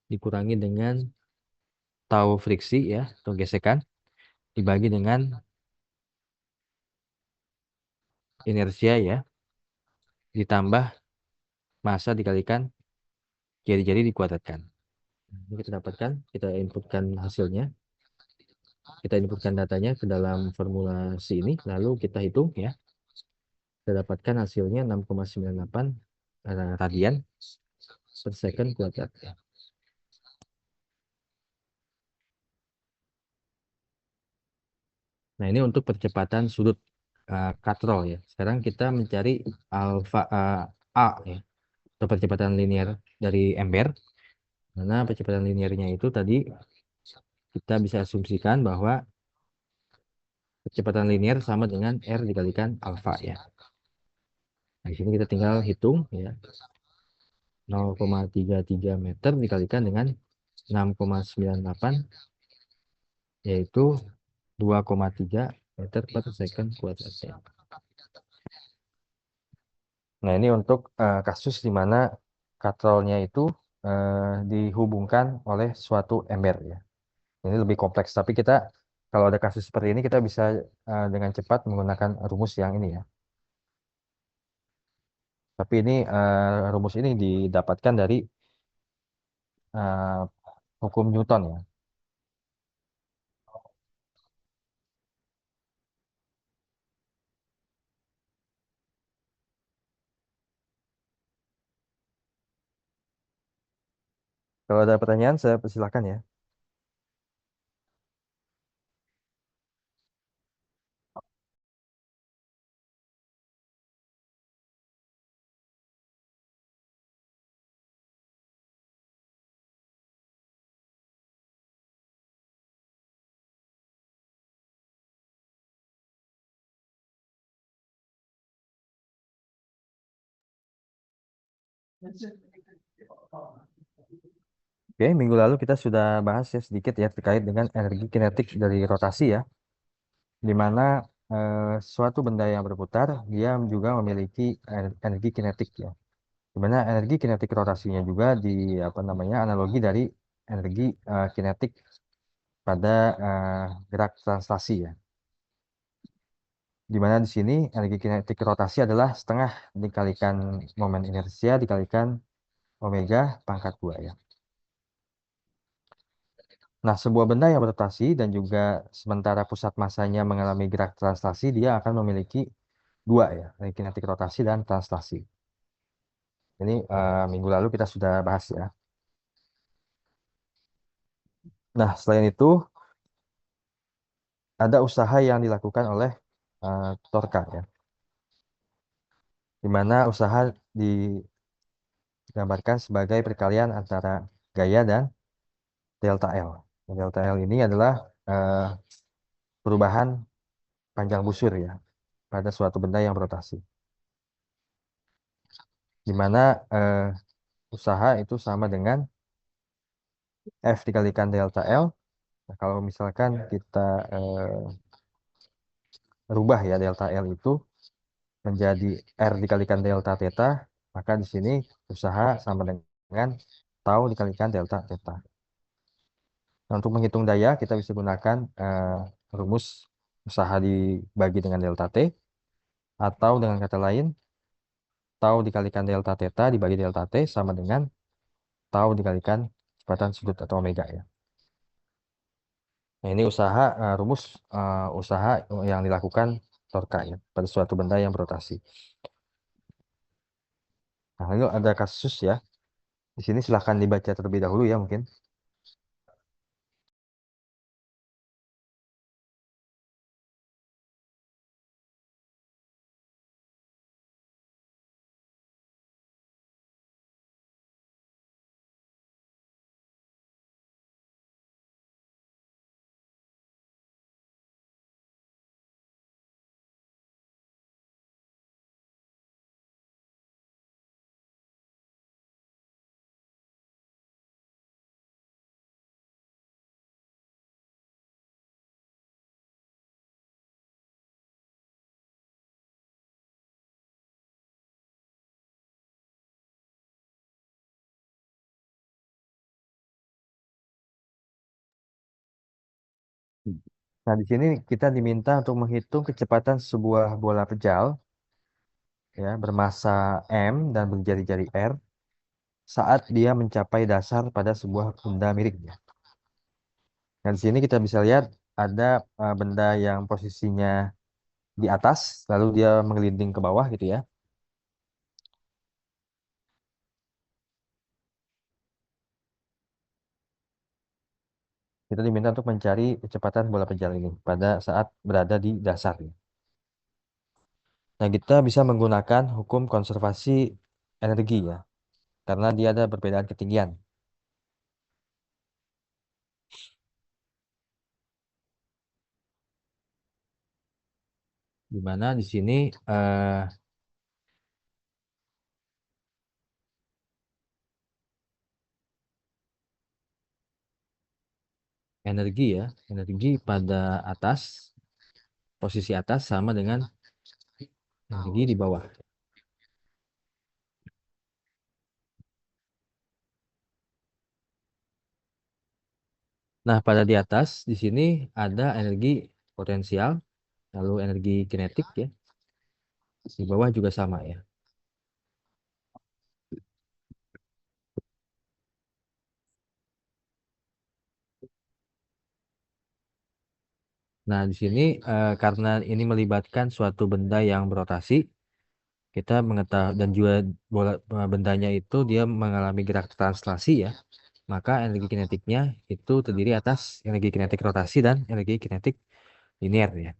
Speaker 1: dikurangi dengan tau friksi ya, atau gesekan, dibagi dengan inersia ya, ditambah massa dikalikan jari-jari dikuadratkan. Ini kita dapatkan, kita inputkan hasilnya, kita inputkan datanya ke dalam formulasi ini, lalu kita hitung ya. kita dapatkan hasilnya 6,98 radian per second kuadrat. Nah, ini untuk percepatan sudut katrol ya. Sekarang kita mencari alfa A ya, atau percepatan linear dari ember. Mana percepatan linearnya itu tadi kita bisa asumsikan bahwa kecepatan linear sama dengan R dikalikan alfa ya. Nah, di sini kita tinggal hitung ya. 0,33 meter dikalikan dengan 6,98 yaitu 2,3 meter per second kuadrat ya. Nah, ini untuk kasus di mana katrolnya itu dihubungkan oleh suatu ember ya. Ini lebih kompleks, tapi kita kalau ada kasus seperti ini kita bisa dengan cepat menggunakan rumus yang ini ya. Tapi ini rumus ini didapatkan dari uh, hukum Newton ya. Kalau ada pertanyaan saya persilakan ya. Oke, minggu lalu kita sudah bahas ya sedikit ya terkait dengan energi kinetik dari rotasi ya, di mana suatu benda yang berputar dia juga memiliki energi kinetik ya. Di mana energi kinetik rotasinya juga di apa namanya analogi dari energi kinetik pada gerak translasi ya. Di mana di sini energi kinetik rotasi adalah setengah dikalikan momen inersia dikalikan omega pangkat 2 ya. Nah, sebuah benda yang berotasi dan juga sementara pusat massanya mengalami gerak translasi, dia akan memiliki dua ya, energi kinetik rotasi dan translasi. Ini minggu lalu kita sudah bahas ya. Nah, selain itu ada usaha yang dilakukan oleh Torka ya, di mana usaha digambarkan sebagai perkalian antara gaya dan delta L. Delta L ini adalah perubahan panjang busur ya pada suatu benda yang berotasi, di mana usaha itu sama dengan F dikalikan delta L. Nah, kalau misalkan kita rubah ya delta L itu menjadi R dikalikan delta theta, maka di sini usaha sama dengan tau dikalikan delta theta. Nah, untuk menghitung daya kita bisa gunakan rumus usaha dibagi dengan delta T, atau dengan kata lain tau dikalikan delta theta dibagi delta T sama dengan tau dikalikan kecepatan sudut atau omega ya. Nah, ini rumus usaha yang dilakukan Torka ya pada suatu benda yang berotasi. Nah, lalu ada kasus ya. Di sini silahkan dibaca terlebih dahulu ya mungkin. Nah, di sini kita diminta untuk menghitung kecepatan sebuah bola pejal ya bermassa M dan berjari-jari R saat dia mencapai dasar pada sebuah benda miringnya. Nah, di sini kita bisa lihat ada benda yang posisinya di atas, lalu dia menggelinding ke bawah gitu ya. Kita diminta untuk mencari kecepatan bola penjal ini pada saat berada di dasar. Nah, kita bisa menggunakan hukum konservasi energi ya, karena dia ada perbedaan ketinggian. Di mana di sini energi ya, energi pada atas, posisi atas sama dengan energi di bawah. Nah, pada di atas di sini ada energi potensial, lalu energi kinetik ya. Di bawah juga sama ya. Nah, di sini karena ini melibatkan suatu benda yang berotasi, kita mengetahui dan juga bola bendanya itu dia mengalami gerak translasi ya. Maka energi kinetiknya itu terdiri atas energi kinetik rotasi dan energi kinetik linear ya.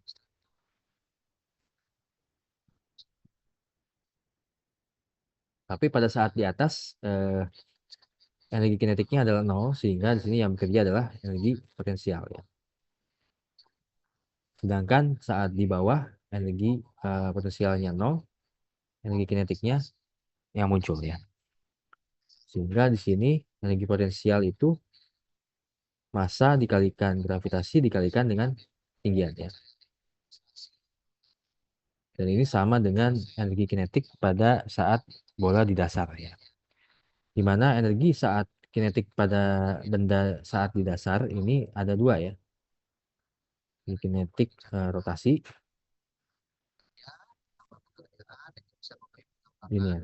Speaker 1: Tapi pada saat di atas energi kinetiknya adalah nol, sehingga di sini yang bekerja adalah energi potensial ya. Sedangkan saat di bawah energi potensialnya nol, energi kinetiknya yang muncul ya. Sehingga di sini energi potensial itu massa dikalikan gravitasi dikalikan dengan ketinggian ya. Dan ini sama dengan energi kinetik pada saat bola di dasar ya. Di mana energi saat kinetik pada benda saat di dasar ini ada dua ya. Energi kinetik rotasi ini ya.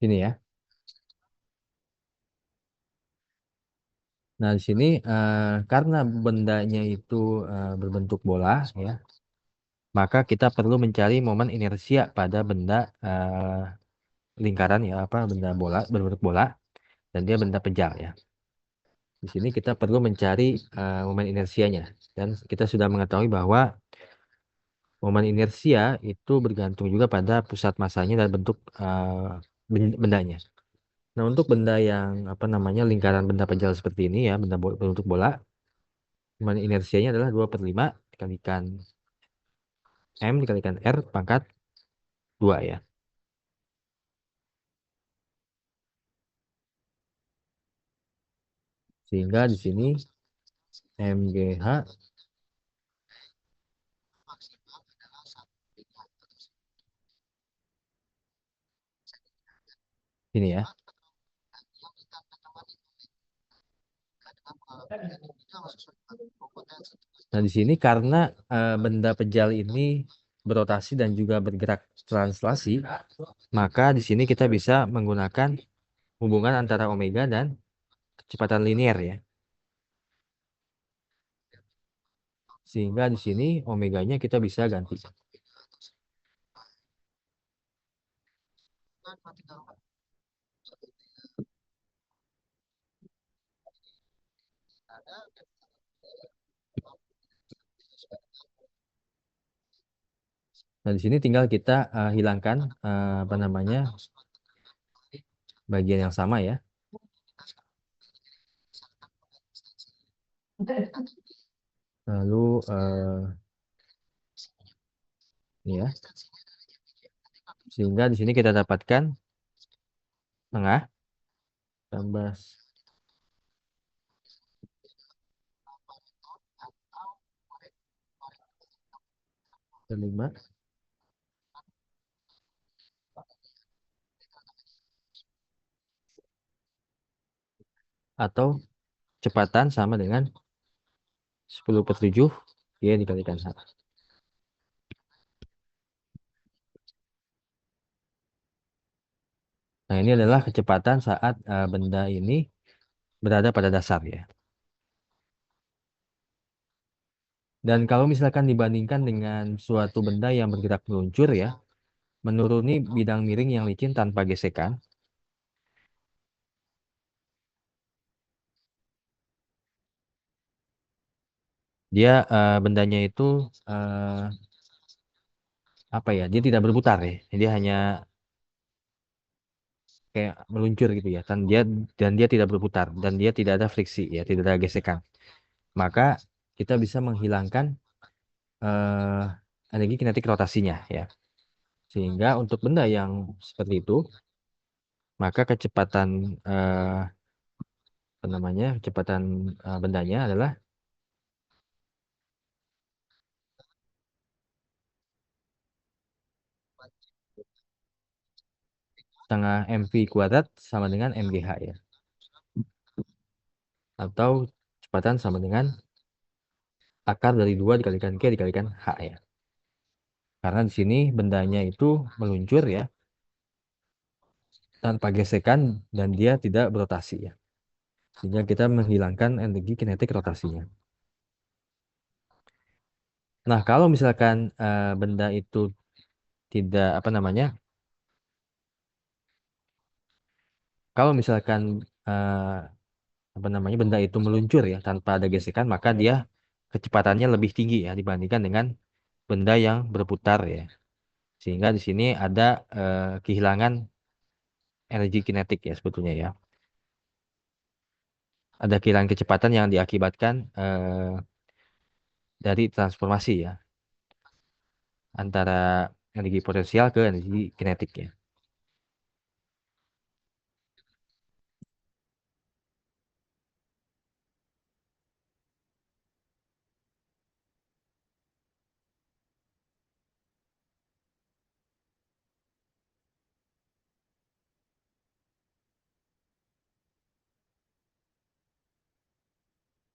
Speaker 1: Ini ya. Nah, di sini karena bendanya itu berbentuk bola ya, maka kita perlu mencari momen inersia pada benda lingkaran ya, apa benda bola berbentuk bola dan dia benda pejal ya. Di sini kita perlu mencari momen inersianya dan kita sudah mengetahui bahwa momen inersia itu bergantung juga pada pusat massanya dan bentuk bendanya. Nah, untuk benda yang apa namanya lingkaran benda pejal seperti ini ya, benda berbentuk bola, momen inersianya adalah 2/5 dikalikan M dikalikan R pangkat 2 ya. Sehingga di sini MGH ini ya. Nah, di sini karena benda pejal ini berotasi dan juga bergerak translasi, maka di sini kita bisa menggunakan hubungan antara omega dan kecepatan linear ya. Sehingga di sini omeganya kita bisa ganti. Nah, di sini tinggal kita hilangkan apa namanya bagian yang sama ya. Lalu ya. Sehingga di sini kita dapatkan tengah tambah 5. atau kecepatan sama dengan 10/7 dia dikalikan H. Nah, ini adalah kecepatan saat benda ini berada pada dasar ya. Dan kalau misalkan dibandingkan dengan suatu benda yang bergerak meluncur ya, menuruni bidang miring yang licin tanpa gesekan, dia bendanya itu apa ya? Dia tidak berputar ya. Dia hanya kayak meluncur gitu ya. Dan dia tidak berputar dan dia tidak ada friksi ya, tidak ada gesekan. Maka kita bisa menghilangkan energi kinetik rotasinya ya. Sehingga untuk benda yang seperti itu, maka kecepatan apa namanya? Kecepatan bendanya adalah setengah mv kuadrat sama dengan mgh ya. Atau kecepatan sama dengan akar dari 2 dikalikan K dikalikan H ya. Karena di sini bendanya itu meluncur ya, tanpa gesekan dan dia tidak berotasi ya. Sehingga kita menghilangkan energi kinetik rotasinya. Nah, kalau misalkan benda itu tidak apa namanya? Kalau misalkan apa namanya benda itu meluncur ya tanpa ada gesekan, maka dia kecepatannya lebih tinggi ya dibandingkan dengan benda yang berputar ya. Sehingga di sini ada kehilangan energi kinetik ya sebetulnya ya. Ada kehilangan kecepatan yang diakibatkan dari transformasi ya antara energi potensial ke energi kinetik ya.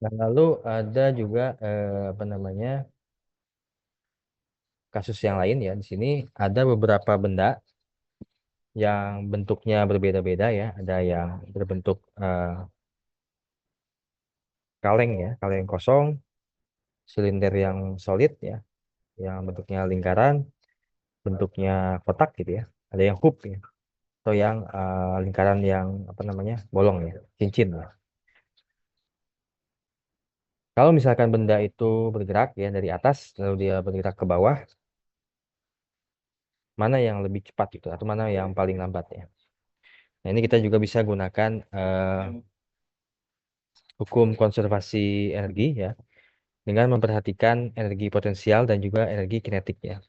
Speaker 1: Dan lalu ada juga apa namanya kasus yang lain ya. Di sini ada beberapa benda yang bentuknya berbeda-beda ya. Ada yang berbentuk kaleng ya, kaleng kosong, silinder yang solid ya, yang bentuknya lingkaran, bentuknya kotak gitu ya. Ada yang hoop ya, atau yang lingkaran yang apa namanya bolong ya, cincin ya. Kalau misalkan benda itu bergerak ya dari atas lalu dia bergerak ke bawah, mana yang lebih cepat gitu atau mana yang paling lambat ya. Nah, ini kita juga bisa gunakan hukum konservasi energi ya dengan memperhatikan energi potensial dan juga energi kinetik ya.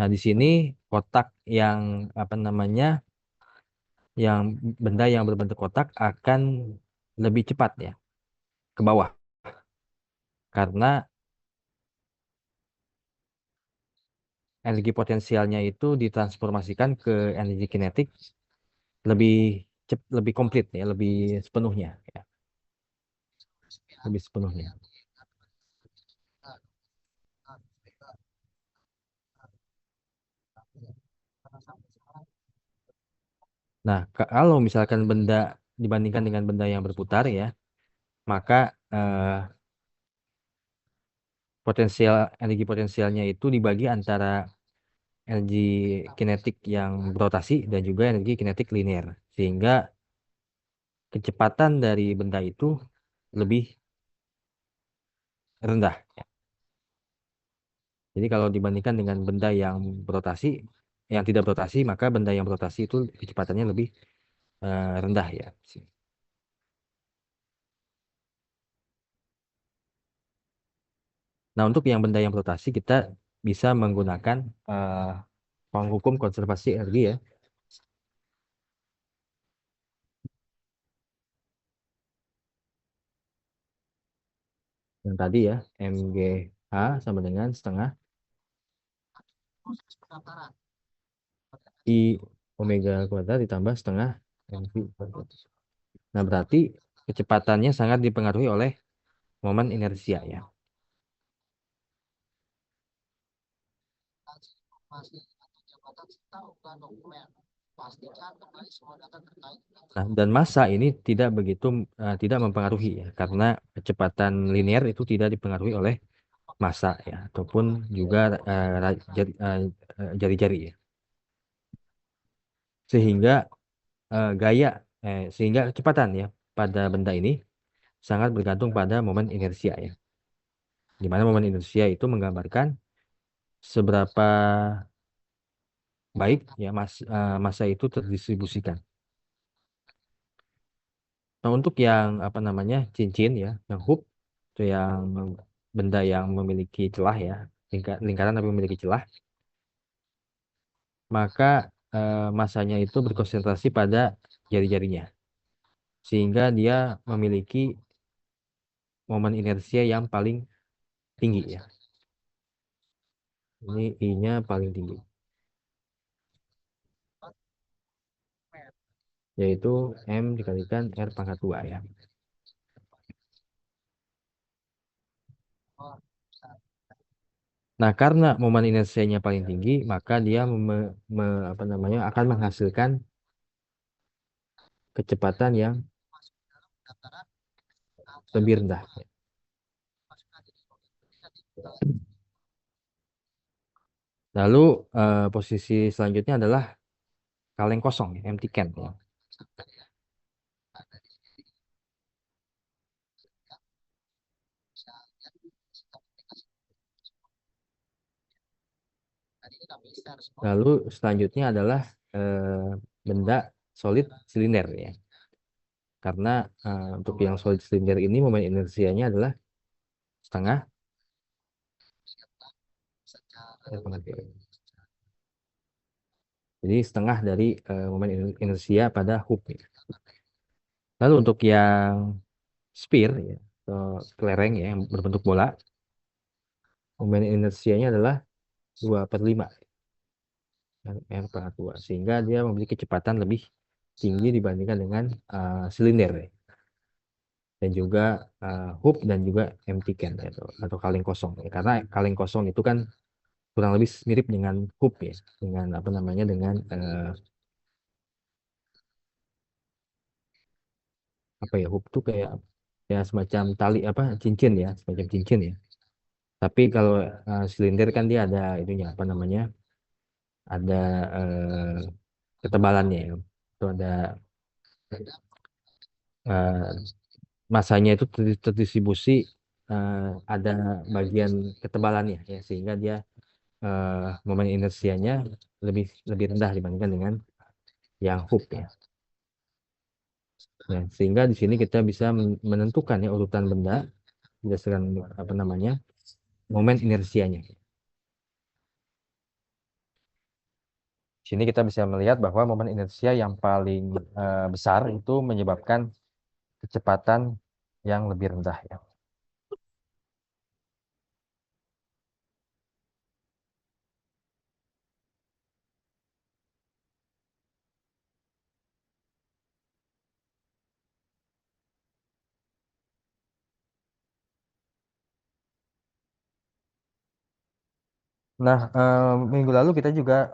Speaker 1: Nah, di sini kotak yang apa namanya yang benda yang berbentuk kotak akan lebih cepat ya ke bawah karena energi potensialnya itu ditransformasikan ke energi kinetik lebih lebih komplit ya, lebih sepenuhnya ya, lebih sepenuhnya. Nah, kalau misalkan benda dibandingkan dengan benda yang berputar ya, maka potensial energi potensialnya itu dibagi antara energi kinetik yang berotasi dan juga energi kinetik linear, sehingga kecepatan dari benda itu lebih rendah. Jadi kalau dibandingkan dengan benda yang berotasi, yang tidak berotasi, maka benda yang berotasi itu kecepatannya lebih rendah ya. Nah, untuk yang benda yang berotasi kita bisa menggunakan hukum konservasi energi ya. Yang tadi ya, MGH sama dengan setengah I omega kuadrat ditambah setengah mv kuadrat. Nah, berarti kecepatannya sangat dipengaruhi oleh momen inersia ya. Nah, dan massa ini tidak mempengaruhi ya, karena kecepatan linear itu tidak dipengaruhi oleh massa ya, ataupun juga jari-jari ya. Sehingga sehingga kecepatan ya pada benda ini sangat bergantung pada momen inersia ya. Di mana momen inersia itu menggambarkan seberapa baik ya massa itu terdistribusikan. Nah, untuk yang apa namanya cincin ya, yang hoop itu yang benda yang memiliki celah ya, lingkaran tapi memiliki celah, maka massanya itu berkonsentrasi pada jari-jarinya, sehingga dia memiliki momen inersia yang paling tinggi ya. Ini I-nya paling tinggi, yaitu M dikalikan R pangkat 2 ya. Nah, karena momen inersianya paling tinggi, maka dia apa namanya akan menghasilkan kecepatan yang lebih rendah. Lalu posisi selanjutnya adalah kaleng kosong, empty can ya. Lalu selanjutnya adalah benda solid silinder ya. Karena untuk yang solid silinder ini momen inersianya adalah setengah jadi setengah dari momen inersia pada hoop ya. Lalu untuk yang sphere ya, atau kelereng ya, yang berbentuk bola, momen inersianya adalah 2/5 R pangkat 2, sehingga dia memiliki kecepatan lebih tinggi dibandingkan dengan silinder ya. Dan juga hoop dan juga empty can ya, atau kaleng kosong ya. Karena kaleng kosong itu kan kurang lebih mirip dengan hoop ya, dengan apa namanya dengan apa ya, hoop tuh kayak ya semacam tali apa cincin ya, semacam cincin ya. Tapi kalau silinder kan dia ada itunya apa namanya, ada ketebalannya ya. Itu ada masanya itu terdistribusi, eh, ada bagian ketebalannya ya, sehingga dia momen inersianya lebih lebih rendah dibandingkan dengan yang hoop ya. Nah, sehingga di sini kita bisa menentukan ya urutan benda berdasarkan apa namanya momen inersianya. Di sini kita bisa melihat bahwa momen inersia yang paling besar itu menyebabkan kecepatan yang lebih rendah ya. Nah, minggu lalu kita juga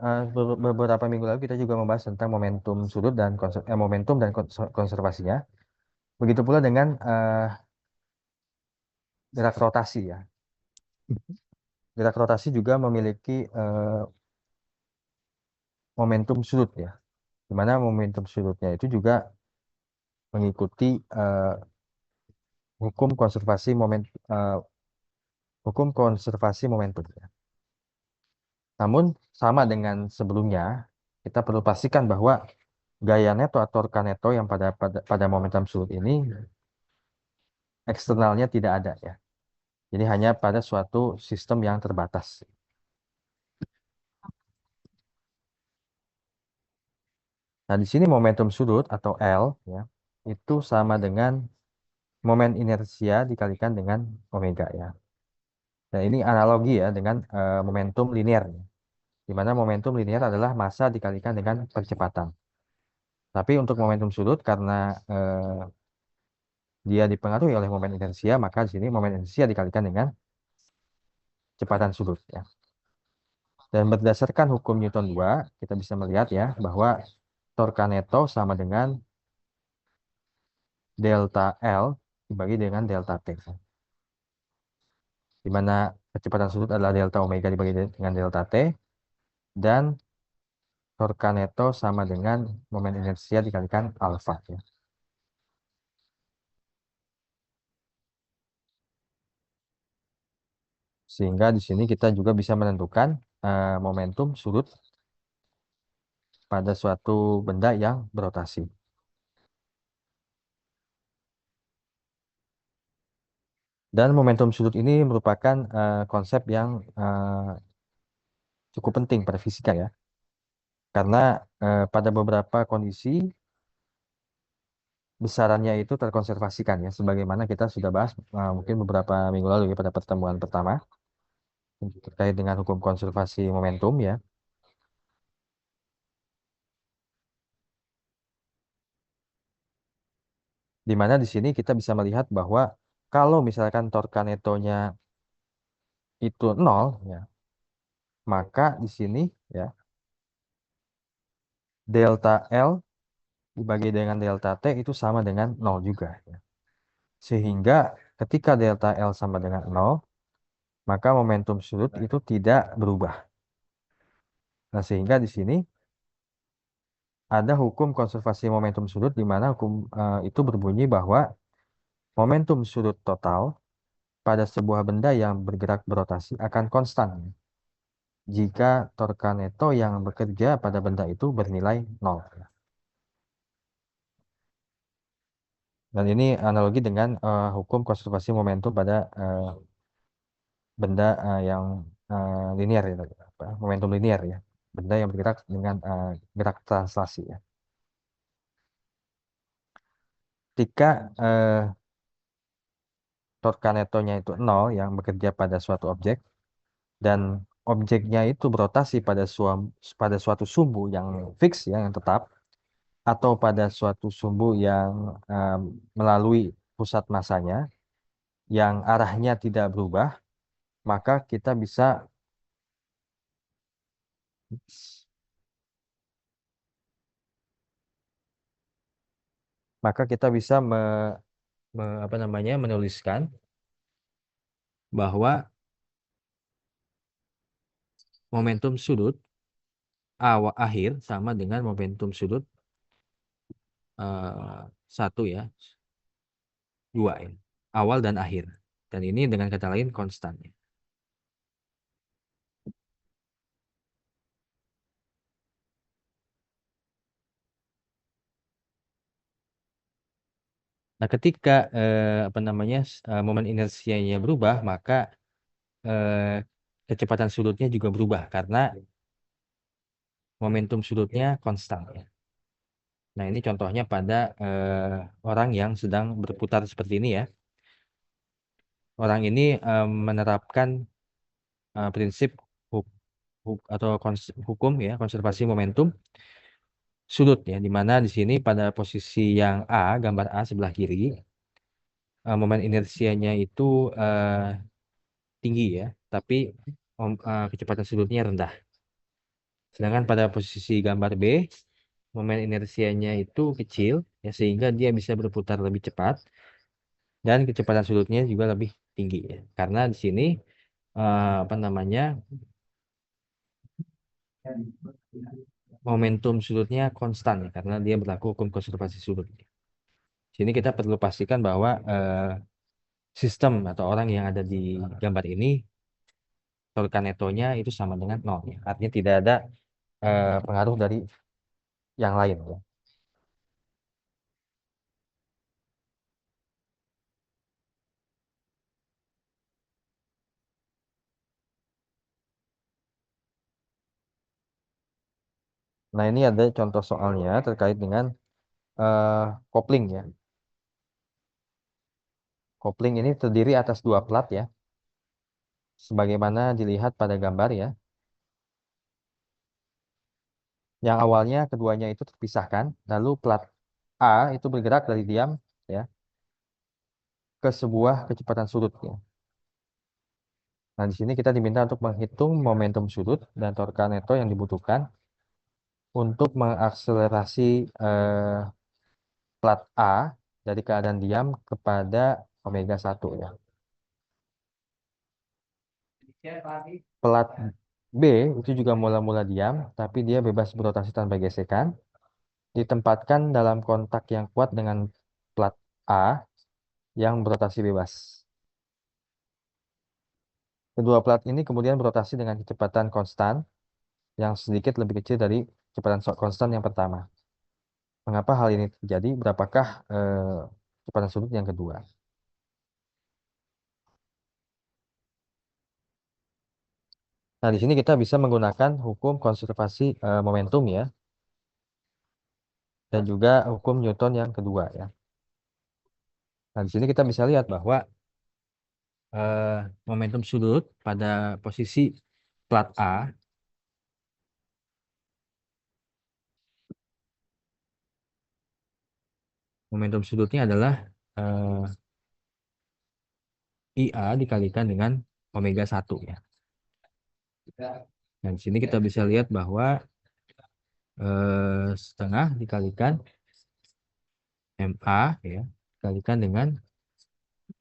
Speaker 1: beberapa minggu lalu kita juga membahas tentang momentum sudut dan momentum dan konservasinya. Begitu pula dengan gerak rotasi ya. Gerak rotasi juga memiliki momentum sudut ya. Di mana momentum sudutnya itu juga mengikuti hukum konservasi eh, hukum konservasi momentum ya. Namun sama dengan sebelumnya, kita perlu pastikan bahwa gaya neto atau Kaneto yang pada momentum sudut ini eksternalnya tidak ada ya. Jadi hanya pada suatu sistem yang terbatas. Nah, di sini momentum sudut atau L ya, itu sama dengan momen inersia dikalikan dengan omega ya. Dan ini analogi ya dengan momentum linear. di mana momentum linear adalah massa dikalikan dengan percepatan. Tapi untuk momentum sudut karena dia dipengaruhi oleh momen inersia, maka di sini momen inersia dikalikan dengan kecepatan sudut ya. Dan berdasarkan hukum Newton 2, kita bisa melihat ya bahwa torka neto sama dengan delta L dibagi dengan delta T. Di mana kecepatan sudut adalah delta omega dibagi dengan delta T, dan torka neto sama dengan momen inersia dikalikan alfa ya. Sehingga di sini kita juga bisa menentukan momentum sudut pada suatu benda yang berotasi. Dan momentum sudut ini merupakan konsep yang cukup penting pada fisika ya. Karena pada beberapa kondisi besarannya itu terkonservasikan ya. Sebagaimana kita sudah bahas mungkin beberapa minggu lalu ya pada pertemuan pertama terkait dengan hukum konservasi momentum ya. Di mana di sini kita bisa melihat bahwa kalau misalkan torka netonya itu nol ya, maka di sini ya delta L dibagi dengan delta T itu sama dengan nol juga ya. Sehingga ketika delta L sama dengan nol, maka momentum sudut itu tidak berubah. Nah, sehingga di sini ada hukum konservasi momentum sudut di mana hukum itu berbunyi bahwa momentum sudut total pada sebuah benda yang bergerak berotasi akan konstan jika torka neto yang bekerja pada benda itu bernilai nol. Dan ini analogi dengan hukum konservasi momentum pada benda yang linear ya, momentum linear ya, benda yang bergerak dengan gerak translasi ya. Ketika torka netonya itu nol yang bekerja pada suatu objek dan objeknya itu berotasi pada suatu sumbu yang fix ya, yang tetap, atau pada suatu sumbu yang melalui pusat massanya yang arahnya tidak berubah, maka kita bisa apa namanya menuliskan bahwa momentum sudut akhir sama dengan momentum sudut satu ya, dua ya, awal dan akhir. Dan ini dengan kata lain konstan ya. Nah, ketika apa namanya momen inersianya berubah, maka eh, kecepatan sudutnya juga berubah karena momentum sudutnya konstan ya. Nah, ini contohnya pada orang yang sedang berputar seperti ini ya. Orang ini menerapkan prinsip atau hukum ya konservasi momentum sudut ya, di mana di sini pada posisi yang A, gambar A sebelah kiri, momen inersianya itu tinggi ya, tapi kecepatan sudutnya rendah. Sedangkan pada posisi gambar B, momen inersianya itu kecil ya, sehingga dia bisa berputar lebih cepat dan kecepatan sudutnya juga lebih tinggi ya. Karena di sini apa namanya momentum sudutnya konstan ya, karena dia berlaku hukum konservasi sudut. Sini kita perlu pastikan bahwa sistem atau orang yang ada di gambar ini torka netonya itu sama dengan nol ya. Artinya tidak ada pengaruh dari yang lain ya. Nah, ini ada contoh soalnya terkait dengan eh, kopling ya. Kopling ini terdiri atas dua plat ya, sebagaimana dilihat pada gambar ya. Yang awalnya keduanya itu terpisahkan, lalu plat A itu bergerak dari diam ya ke sebuah kecepatan sudut ya. Nah, di sini kita diminta untuk menghitung momentum sudut dan torka neto yang dibutuhkan untuk mengakselerasi plat A dari keadaan diam kepada omega 1 ya. Plat B itu juga mula-mula diam, tapi dia bebas berotasi tanpa gesekan, ditempatkan dalam kontak yang kuat dengan plat A yang berotasi bebas. Kedua plat ini kemudian berotasi dengan kecepatan konstan yang sedikit lebih kecil dari kecepatan konstan yang pertama. Mengapa hal ini terjadi? Berapakah kecepatan sudut yang kedua? Nah, di sini kita bisa menggunakan hukum konservasi momentum ya, dan juga hukum Newton yang kedua ya. Nah, di sini kita bisa lihat bahwa eh, momentum sudut pada posisi plat A, momentum sudutnya adalah IA dikalikan dengan omega 1 ya. Dan di sini kita bisa lihat bahwa setengah dikalikan MA ya, dikalikan dengan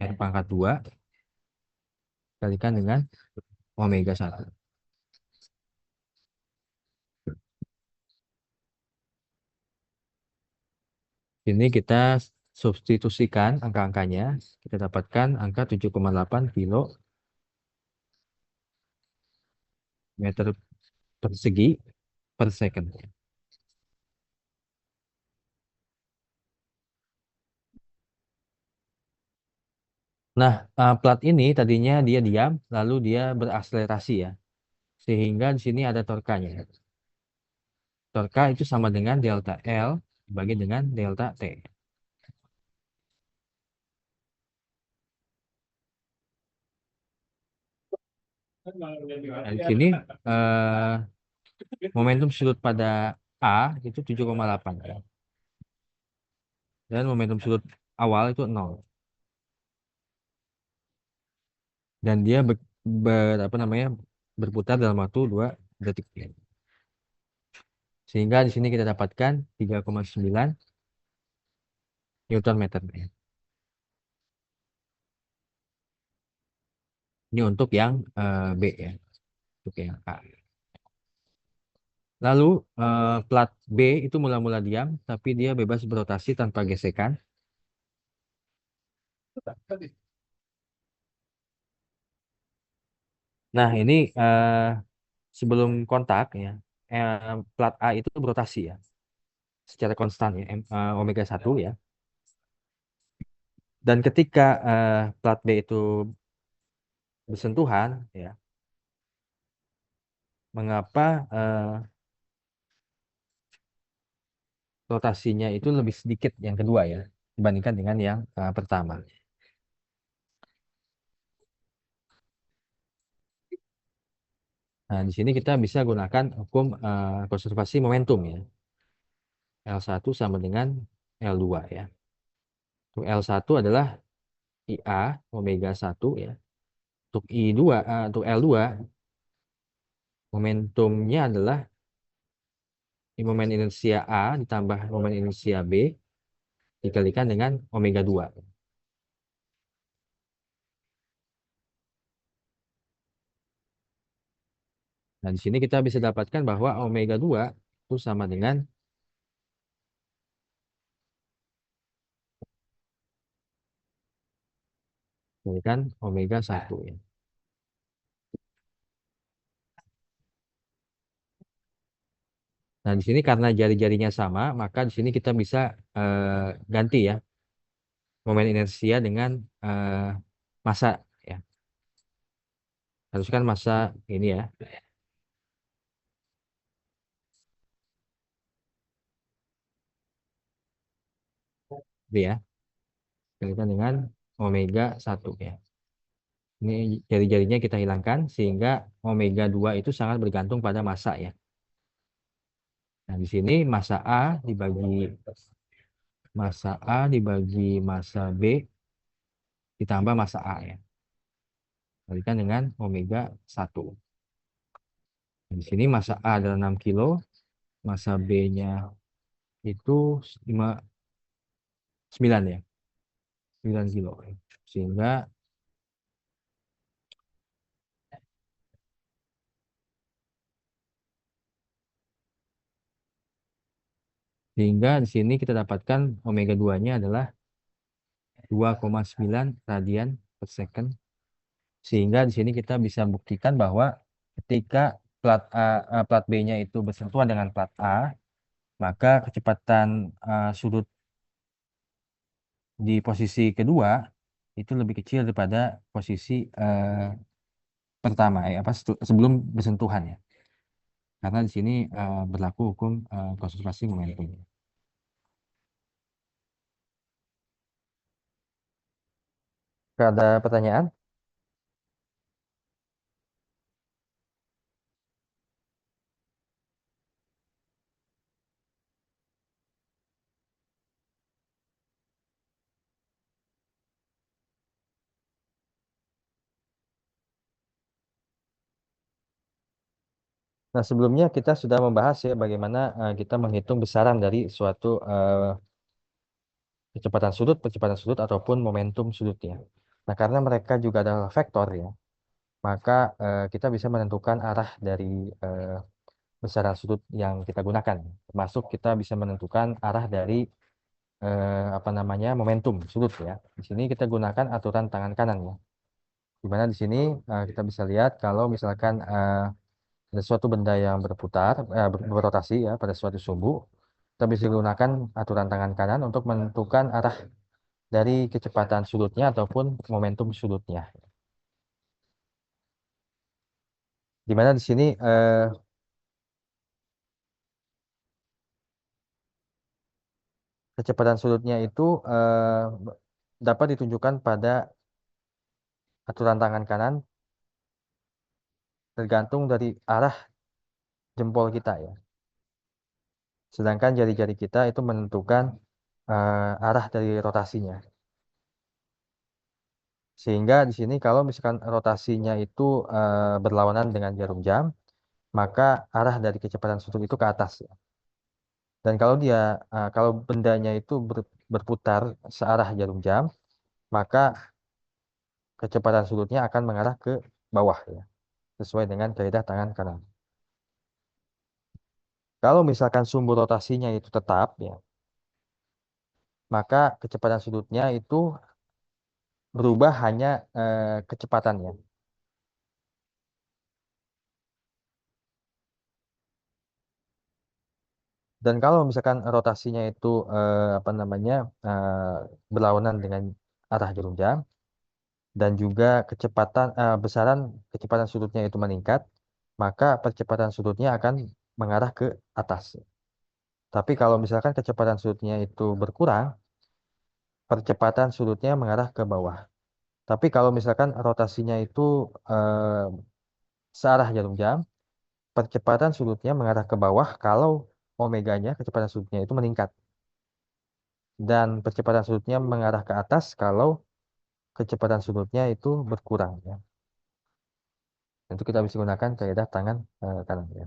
Speaker 1: R pangkat 2 dikalikan dengan omega 1. Ini kita substitusikan angka-angkanya, kita dapatkan angka 7,8 kilo meter persegi per second. Nah, plat ini tadinya dia diam, lalu dia berakselerasi ya, sehingga di sini ada torkanya. Torka itu sama dengan delta L dibagi dengan delta T. Nah, di sini momentum sudut pada A itu 7,8 ya. Dan momentum sudut awal itu 0. Dan dia apa namanya, berputar dalam waktu 2 detik. Sehingga di sini kita dapatkan 3,9 Newton meter. Ini untuk yang B ya, untuk yang A. Lalu plat B itu mula-mula diam, tapi dia bebas berotasi tanpa gesekan. Nah, ini sebelum kontak ya, plat A itu berotasi ya, secara konstan ya, omega 1 ya. Dan ketika plat B itu bersentuhan ya, mengapa rotasinya itu lebih sedikit yang kedua ya, dibandingkan dengan yang pertama. Nah, di sini kita bisa gunakan hukum konservasi momentum ya. L1 sama dengan L2 ya. Untuk L1 adalah IA omega 1 ya. Untuk L2 momentumnya adalah momen inersia A ditambah momen inersia B dikalikan dengan omega 2. Nah, di sini kita bisa dapatkan bahwa omega 2 itu sama dengan dikalikan omega 1 ya. Nah, di sini karena jari-jarinya sama, maka di sini kita bisa ganti ya momen inersia dengan massa ya. Harus kan massa ini ya, ini ya, dikalikan dengan omega 1 ya. Ini jari-jarinya kita hilangkan sehingga omega 2 itu sangat bergantung pada massa ya. Nah, di sini massa A dibagi massa B ditambah massa A ya. Kalikan dengan omega 1. Nah, di sini massa A adalah 6 kilo, massa B-nya itu 9 ya, 9 kilo. Sehingga Sehingga di sini kita dapatkan omega 2-nya adalah 2,9 radian per second. Sehingga di sini kita bisa buktikan bahwa ketika plat B-nya itu bersentuhan dengan plat A, maka kecepatan sudut di posisi kedua itu lebih kecil daripada posisi pertama ya, sebelum bersentuhan ya. Karena di sini berlaku hukum konservasi momentum. Ada pertanyaan? Nah, sebelumnya kita sudah membahas ya bagaimana kita menghitung besaran dari suatu kecepatan sudut ataupun momentum sudutnya. Nah, karena mereka juga adalah vektor ya, maka kita bisa menentukan arah dari eh, besaran sudut yang kita gunakan. Termasuk kita bisa menentukan arah dari apa namanya momentum sudut ya. Di sini kita gunakan aturan tangan kanan ya. Di mana di sini kita bisa lihat kalau misalkan ada suatu benda yang berrotasi ya pada suatu sumbu, kita bisa gunakan aturan tangan kanan untuk menentukan arah dari kecepatan sudutnya ataupun momentum sudutnya. Di mana di sini kecepatan sudutnya itu dapat ditunjukkan pada aturan tangan kanan tergantung dari arah jempol kita ya. Sedangkan jari-jari kita itu menentukan arah dari rotasinya. Sehingga di sini kalau misalkan rotasinya itu berlawanan dengan jarum jam, maka arah dari kecepatan sudut itu ke atas ya. Dan kalau bendanya itu berputar searah jarum jam, maka kecepatan sudutnya akan mengarah ke bawah ya, sesuai dengan kaidah tangan kanan. Kalau misalkan sumbu rotasinya itu tetap ya, maka kecepatan sudutnya itu berubah hanya kecepatannya. Dan kalau misalkan rotasinya itu apa namanya berlawanan dengan arah jarum jam dan juga besaran kecepatan sudutnya itu meningkat, maka percepatan sudutnya akan mengarah ke atas. Tapi kalau misalkan kecepatan sudutnya itu berkurang, percepatan sudutnya mengarah ke bawah. Tapi kalau misalkan rotasinya itu eh, searah jarum jam, percepatan sudutnya mengarah ke bawah kalau omeganya, kecepatan sudutnya itu meningkat. Dan percepatan sudutnya mengarah ke atas kalau kecepatan sudutnya itu berkurang ya. Itu kita bisa gunakan kaidah tangan kanan ya.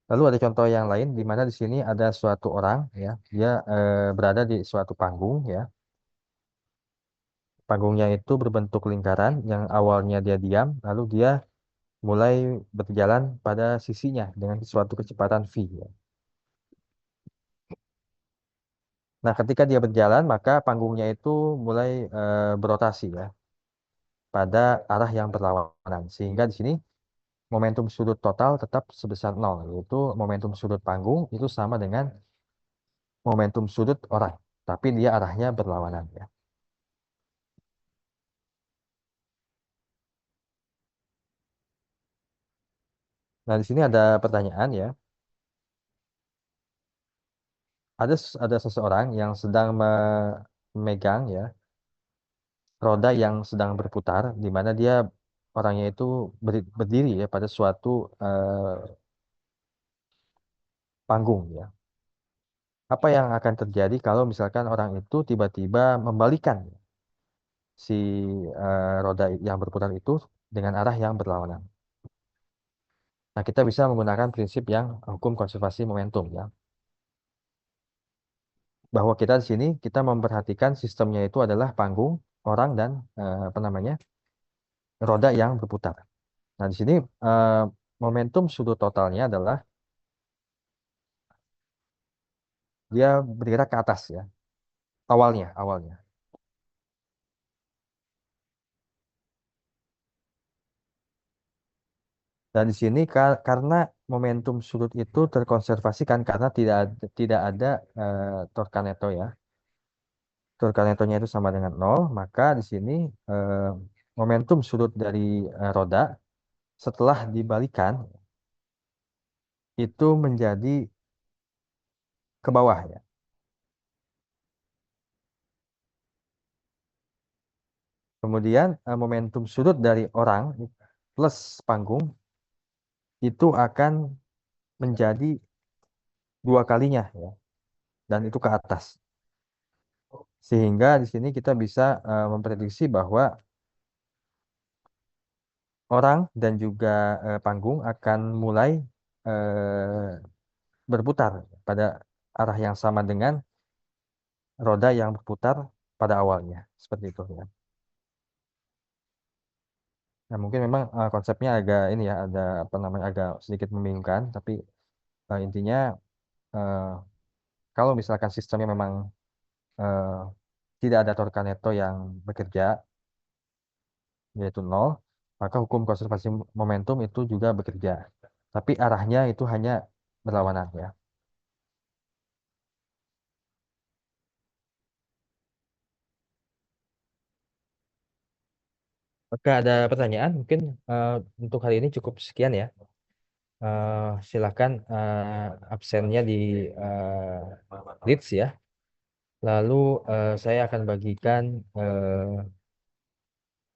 Speaker 1: Lalu ada contoh yang lain di mana di sini ada suatu orang ya, dia berada di suatu panggung ya. Panggungnya itu berbentuk lingkaran yang awalnya dia diam, lalu dia mulai berjalan pada sisinya dengan suatu kecepatan v ya. Nah, ketika dia berjalan, maka panggungnya itu mulai berotasi ya pada arah yang berlawanan. Sehingga di sini momentum sudut total tetap sebesar nol, yaitu momentum sudut panggung itu sama dengan momentum sudut orang, tapi dia arahnya berlawanan ya. Nah, di sini ada pertanyaan ya. Ada seseorang yang sedang memegang ya roda yang sedang berputar, di mana dia orangnya itu berdiri ya pada suatu panggung ya. Apa yang akan terjadi kalau misalkan orang itu tiba-tiba membalikan si roda yang berputar itu dengan arah yang berlawanan. Nah, kita bisa menggunakan prinsip yang hukum konservasi momentum ya. Bahwa kita di sini kita memperhatikan sistemnya itu adalah panggung, orang dan apa namanya? Roda yang berputar. Nah, di sini eh, momentum sudut totalnya adalah dia bergerak ke atas ya. Awalnya. Dan di sini karena momentum sudut itu terkonservasikan karena tidak ada Torcaneto ya. Torcanetonya itu sama dengan nol, maka di sini eh, momentum sudut dari roda setelah dibalikan itu menjadi ke bawah ya. Kemudian momentum sudut dari orang plus panggung itu akan menjadi dua kalinya ya, dan itu ke atas. Sehingga di sini kita bisa memprediksi bahwa orang dan juga panggung akan mulai berputar pada arah yang sama dengan roda yang berputar pada awalnya. Seperti itu ya. Nah, mungkin memang konsepnya agak ini ya, ada apa namanya agak sedikit membingungkan, tapi intinya eh, kalau misalkan sistemnya memang eh, tidak ada Torcaneto yang bekerja, yaitu nol, maka hukum konservasi momentum itu juga bekerja. Tapi arahnya itu hanya berlawanan ya. Oke, ada pertanyaan? Mungkin eh, untuk hari ini cukup sekian ya. Silakan absennya di leads ya. Lalu saya akan bagikan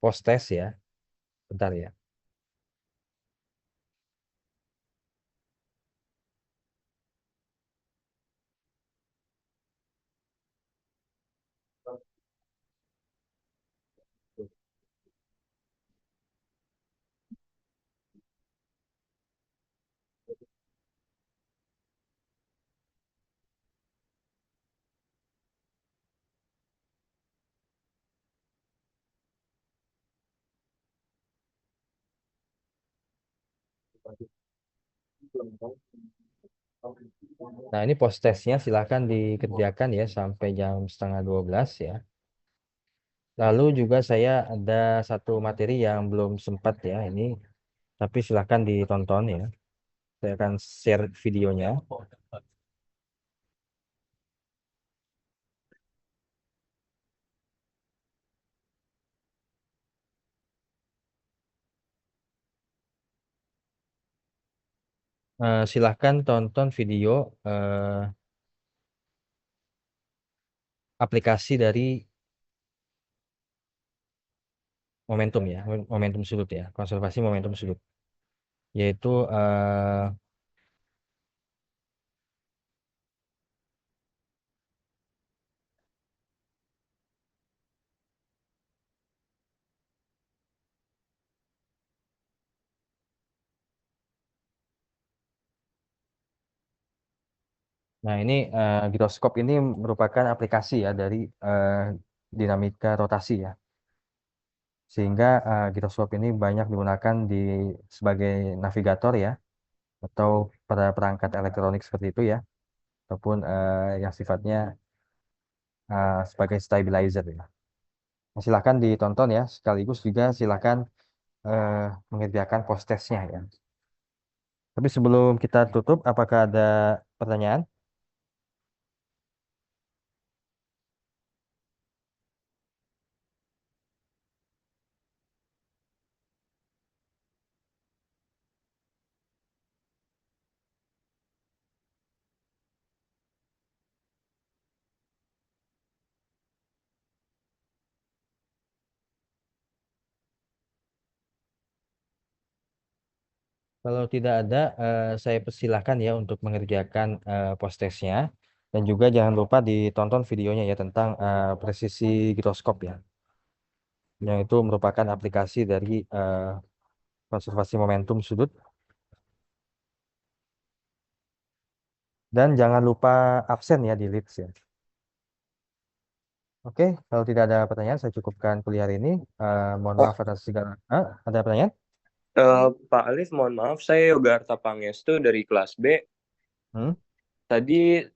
Speaker 1: post test ya. Bentar ya. Nah, ini post testnya silakan dikerjakan ya sampai jam setengah 12 ya. Lalu juga saya ada satu materi yang belum sempat ya ini, tapi silakan ditonton ya. Saya akan share videonya. Silahkan tonton video aplikasi dari momentum ya, momentum sudut ya, konservasi momentum sudut. Yaitu nah ini giroskop ini merupakan aplikasi ya dari eh, dinamika rotasi ya. Sehingga giroskop ini banyak digunakan sebagai navigator ya atau pada perangkat elektronik seperti itu ya ataupun yang sifatnya sebagai stabilizer ya. Nah, silakan ditonton ya sekaligus juga silakan eh, mengerjakan post testnya ya. Tapi sebelum kita tutup, apakah ada pertanyaan? Kalau tidak ada, saya persilahkan ya untuk mengerjakan post testnya. Dan juga jangan lupa ditonton videonya ya tentang presisi giroskop ya. Yang itu merupakan aplikasi dari konservasi momentum sudut. Dan jangan lupa absen ya di leads ya. Oke, kalau tidak ada pertanyaan, saya cukupkan kuliah hari ini. Mohon
Speaker 4: Pak,
Speaker 1: maaf atas segala. Ada pertanyaan?
Speaker 4: Pak Alif, mohon maaf, saya Yoga Arta Pangestu dari kelas B.
Speaker 1: Hmm?
Speaker 4: Tadi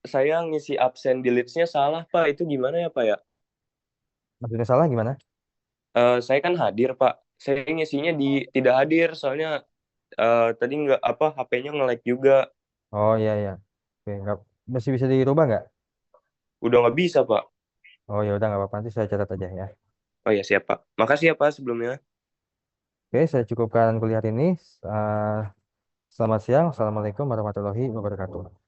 Speaker 4: saya ngisi absen di leads-nya salah, Pak. Itu gimana ya, Pak ya?
Speaker 1: Maksudnya salah gimana?
Speaker 4: Saya kan hadir, Pak. Saya ngisinya di tidak hadir, soalnya tadi nggak apa HP-nya nge-lag juga.
Speaker 1: Oh iya ya. Oke, nggak, masih bisa dirubah nggak?
Speaker 4: Udah nggak bisa, Pak.
Speaker 1: Oh ya udah nggak apa-apa, nanti saya catat aja ya.
Speaker 4: Oh ya, siap, Pak. Makasih ya, Pak, sebelumnya.
Speaker 1: Oke, saya cukupkan kuliah hari ini. Selamat siang. Assalamualaikum warahmatullahi wabarakatuh.